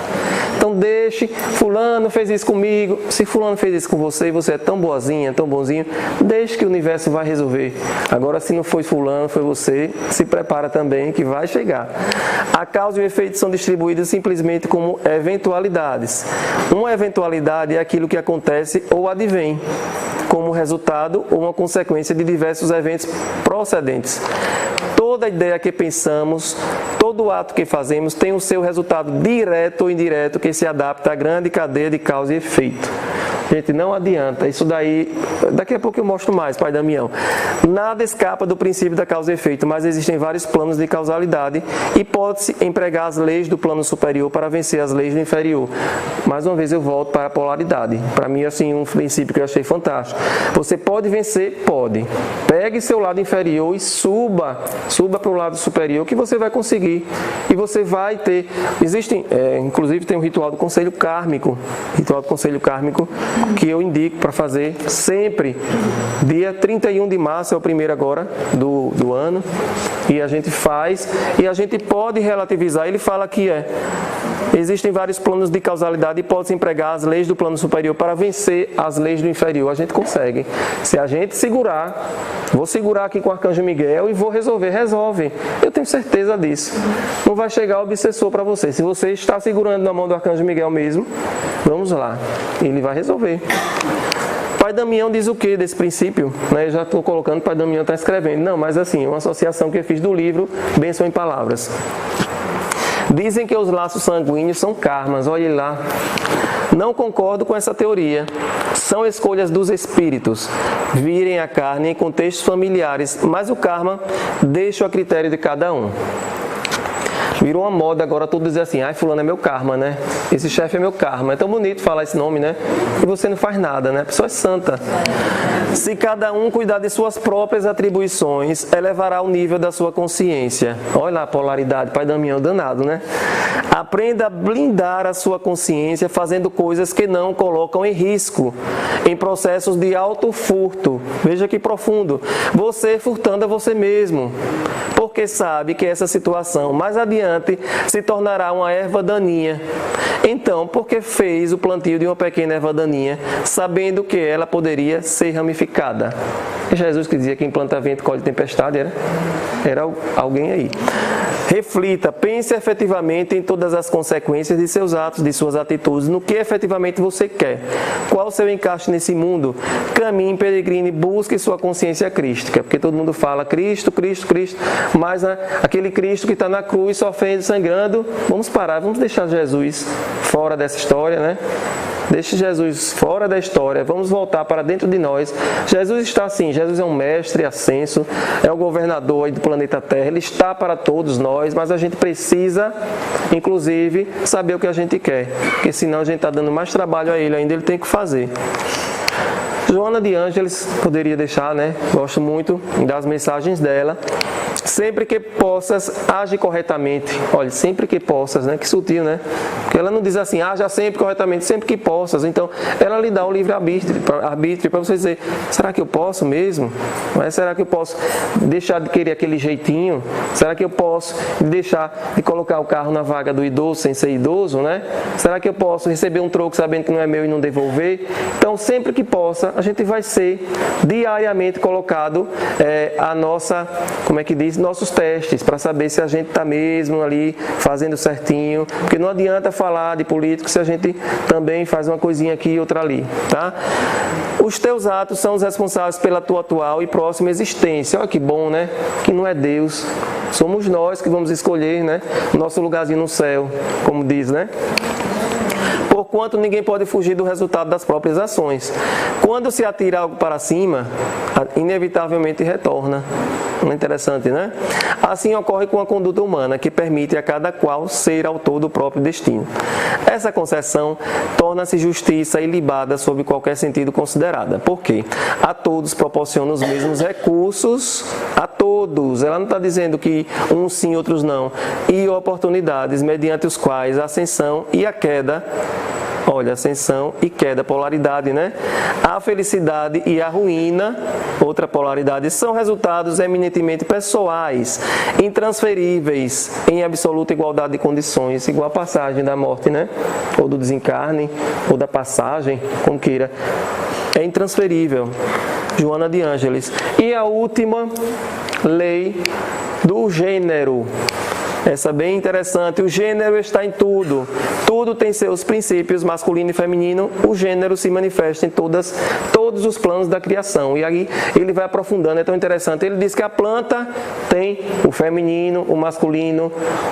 Então deixe, fulano fez isso comigo. Se fulano fez isso com você e você é tão boazinha, tão bonzinho, deixe que o universo vai resolver. Agora, se não foi fulano, foi você, se prepara também que vai chegar. A causa e o efeito são distribuídos simplesmente como eventualidades. Uma eventualidade é aquilo que acontece ou advém, como resultado ou uma consequência de diversos eventos procedentes. Toda ideia que pensamos, todo ato que fazemos tem o seu resultado direto ou indireto que se adapta à grande cadeia de causa e efeito. Gente, não adianta. Isso daí, daqui a pouco eu mostro mais, Pai Damião. Nada escapa do princípio da causa e efeito, mas existem vários planos de causalidade e pode-se empregar as leis do plano superior para vencer as leis do inferior. Mais uma vez eu volto para a polaridade. Para mim, assim, um princípio que eu achei fantástico. Você pode vencer? Pode. Pegue seu lado inferior e suba para o lado superior que você vai conseguir. E você vai ter... inclusive tem um ritual do conselho kármico. Ritual do conselho kármico que eu indico para fazer sempre. Dia 31 de março é o primeiro agora do ano. E a gente faz e a gente pode relativizar. Ele fala que existem vários planos de causalidade e pode-se empregar as leis do plano superior para vencer as leis do inferior. A gente consegue. Se a gente segurar, vou segurar aqui com o Arcanjo Miguel e vou resolver. Resolve. Eu tenho certeza disso. Não vai chegar o obsessor para você. Se você está segurando na mão do Arcanjo Miguel mesmo, vamos lá. Ele vai resolver. Pai Damião diz o que desse princípio? Eu já estou colocando, Pai Damião está escrevendo. Não, mas assim, uma associação que eu fiz do livro Bênção em Palavras. Dizem que os laços sanguíneos são karmas, olhe lá. Não concordo com essa teoria. São escolhas dos espíritos virem a carne em contextos familiares, mas o karma deixa a critério de cada um. Virou uma moda agora todo dizer assim, fulano é meu karma, né? Esse chefe é meu karma. É tão bonito falar esse nome, né? E você não faz nada, né? A pessoa é santa. Se cada um cuidar de suas próprias atribuições, elevará o nível da sua consciência. Olha lá a polaridade, Pai Damião, danado, né? Aprenda a blindar a sua consciência fazendo coisas que não colocam em risco, em processos de autofurto. Veja que profundo. Você furtando a você mesmo, porque sabe que essa situação mais adiante se tornará uma erva daninha. Então, porque fez o plantio de uma pequena erva daninha, sabendo que ela poderia ser ramificada. Jesus que dizia que quem planta vento colhe tempestade, era alguém aí. Reflita, pense efetivamente em todas as consequências de seus atos, de suas atitudes, no que efetivamente você quer. Qual o seu encaixe nesse mundo? Caminhe, peregrine, busque sua consciência crística, porque todo mundo fala Cristo, Cristo, Cristo, mas aquele Cristo que está na cruz, sofrendo, sangrando, vamos parar, vamos deixar Jesus fora dessa história, né? Deixe Jesus fora da história, vamos voltar para dentro de nós. Jesus está assim, Jesus é um mestre ascenso, é o governador aí do planeta Terra, ele está para todos nós, mas a gente precisa, inclusive, saber o que a gente quer, porque senão a gente está dando mais trabalho a ele, ainda ele tem que fazer. Joana de Ângeles, poderia deixar, né? Gosto muito das mensagens dela. Sempre que possas, age corretamente. Olha, sempre que possas, né? Que sutil, né? Porque ela não diz assim, haja sempre corretamente, sempre que possas. Então, ela lhe dá o livre-arbítrio para você dizer, será que eu posso mesmo? Mas será que eu posso deixar de querer aquele jeitinho? Será que eu posso deixar de colocar o carro na vaga do idoso sem ser idoso, né? Será que eu posso receber um troco sabendo que não é meu e não devolver? Então, sempre que possa, a gente vai ser diariamente colocado a nossa, como é que diz? Nossos testes, para saber se a gente está mesmo ali fazendo certinho, porque não adianta falar de político se a gente também faz uma coisinha aqui e outra ali, tá? Os teus atos são os responsáveis pela tua atual e próxima existência. Olha que bom, né? Que não é Deus, somos nós que vamos escolher, né? Nosso lugarzinho no céu, como diz, né? Porquanto ninguém pode fugir do resultado das próprias ações. Quando se atira algo para cima, inevitavelmente retorna. Interessante, né? Assim ocorre com a conduta humana, que permite a cada qual ser autor do próprio destino. Essa concessão torna-se justiça ilibada sob qualquer sentido considerada. Por quê? A todos proporciona os mesmos recursos, a todos. Ela não está dizendo que uns sim, outros não. E oportunidades mediante os quais a ascensão e a queda, olha, ascensão e queda, polaridade, né? A felicidade e a ruína, outra polaridade, são resultados eminentemente pessoais, intransferíveis, em absoluta igualdade de condições, igual a passagem da morte, né? Ou do desencarne, ou da passagem, como queira. É intransferível. Joana de Ângeles. E a última lei do gênero. Essa é bem interessante. O gênero está em tudo. Tudo tem seus princípios, masculino e feminino. O gênero se manifesta em todos os planos da criação. E aí ele vai aprofundando, é tão interessante. Ele diz que a planta tem o feminino, o masculino,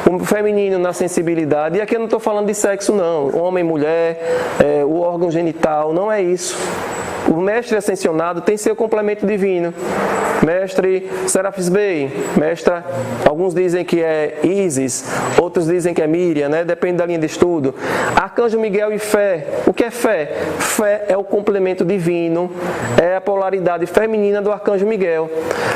o feminino na sensibilidade. E aqui eu não estou falando de sexo, não. Homem, mulher, o órgão genital, não é isso. O mestre ascensionado tem seu complemento divino. Mestre Serafis Bey, mestra, alguns dizem que é Isis, outros dizem que é Miriam, né? Depende da linha de estudo. Arcanjo Miguel e fé. O que é fé? Fé é o complemento divino, é a polaridade feminina do Arcanjo Miguel.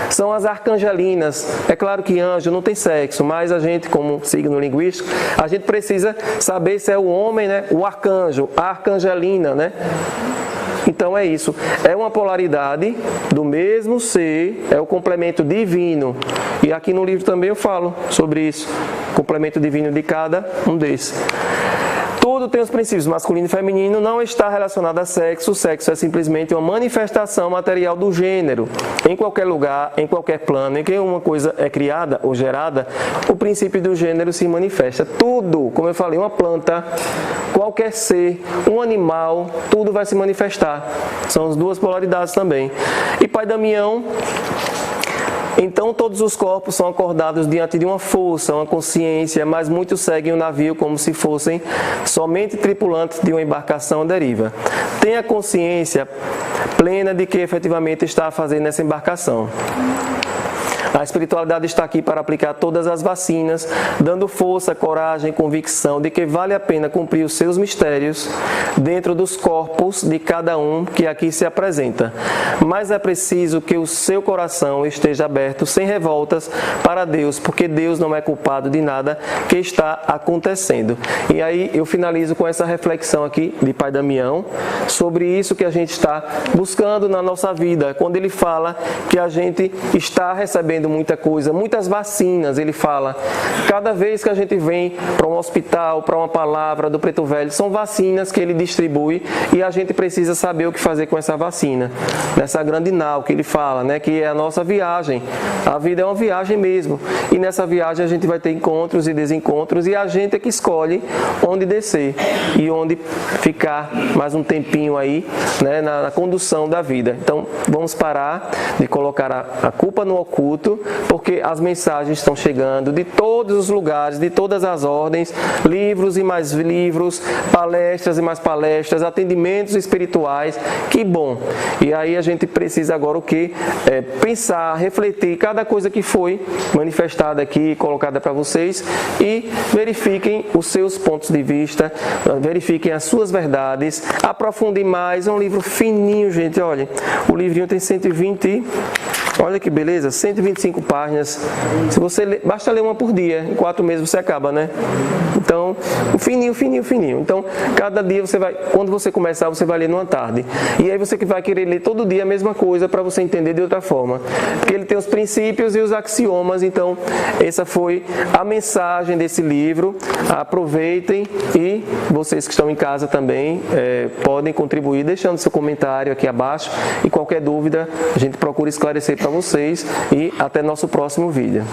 São as arcangelinas. É claro que anjo não tem sexo, mas a gente, como signo linguístico, a gente precisa saber se é o homem, né? O arcanjo, a arcangelina, né? Então é isso, é uma polaridade do mesmo ser, é o complemento divino. E aqui no livro também eu falo sobre isso, complemento divino de cada um desses. Tudo tem os princípios masculino e feminino, não está relacionado a sexo. O sexo é simplesmente uma manifestação material do gênero. Em qualquer lugar, em qualquer plano, em que uma coisa é criada ou gerada, o princípio do gênero se manifesta. Tudo, como eu falei, uma planta, qualquer ser, um animal, tudo vai se manifestar. São as duas polaridades também. E Pai Damião... Então todos os corpos são acordados diante de uma força, uma consciência, mas muitos seguem o navio como se fossem somente tripulantes de uma embarcação à deriva. Tenha consciência plena de que efetivamente está a fazer nessa embarcação. A espiritualidade está aqui para aplicar todas as vacinas, dando força, coragem, convicção de que vale a pena cumprir os seus mistérios dentro dos corpos de cada um que aqui se apresenta. Mas é preciso que o seu coração esteja aberto, sem revoltas, para Deus, porque Deus não é culpado de nada que está acontecendo. E aí eu finalizo com essa reflexão aqui de Pai Damião, sobre isso que a gente está buscando na nossa vida. Quando ele fala que a gente está recebendo muita coisa, muitas vacinas, ele fala, cada vez que a gente vem para um hospital, para uma palavra do Preto Velho, são vacinas que ele distribui e a gente precisa saber o que fazer com essa vacina, nessa grande nau que ele fala, né, que é a nossa viagem. A vida é uma viagem mesmo, e nessa viagem a gente vai ter encontros e desencontros, e a gente é que escolhe onde descer e onde ficar mais um tempinho aí, né, na condução da vida. Então vamos parar de colocar a culpa no oculto muito, porque as mensagens estão chegando de todos os lugares, de todas as ordens, livros e mais livros, palestras e mais palestras, atendimentos espirituais. Que bom! E aí a gente precisa agora o quê? Pensar, refletir cada coisa que foi manifestada aqui, colocada para vocês, e verifiquem os seus pontos de vista, verifiquem as suas verdades, aprofundem mais. É um livro fininho, gente, olha, o livrinho tem 120, olha que beleza, 125 páginas. Se você ler, basta ler uma por dia, em 4 meses você acaba, né? Então, fininho, fininho, fininho. Então, cada dia você vai, quando você começar, você vai ler numa tarde. E aí você que vai querer ler todo dia a mesma coisa para você entender de outra forma. Porque ele tem os princípios e os axiomas. Então, essa foi a mensagem desse livro. Aproveitem, e vocês que estão em casa também podem contribuir deixando seu comentário aqui abaixo. E qualquer dúvida, a gente procura esclarecer para vocês. E até nosso próximo vídeo.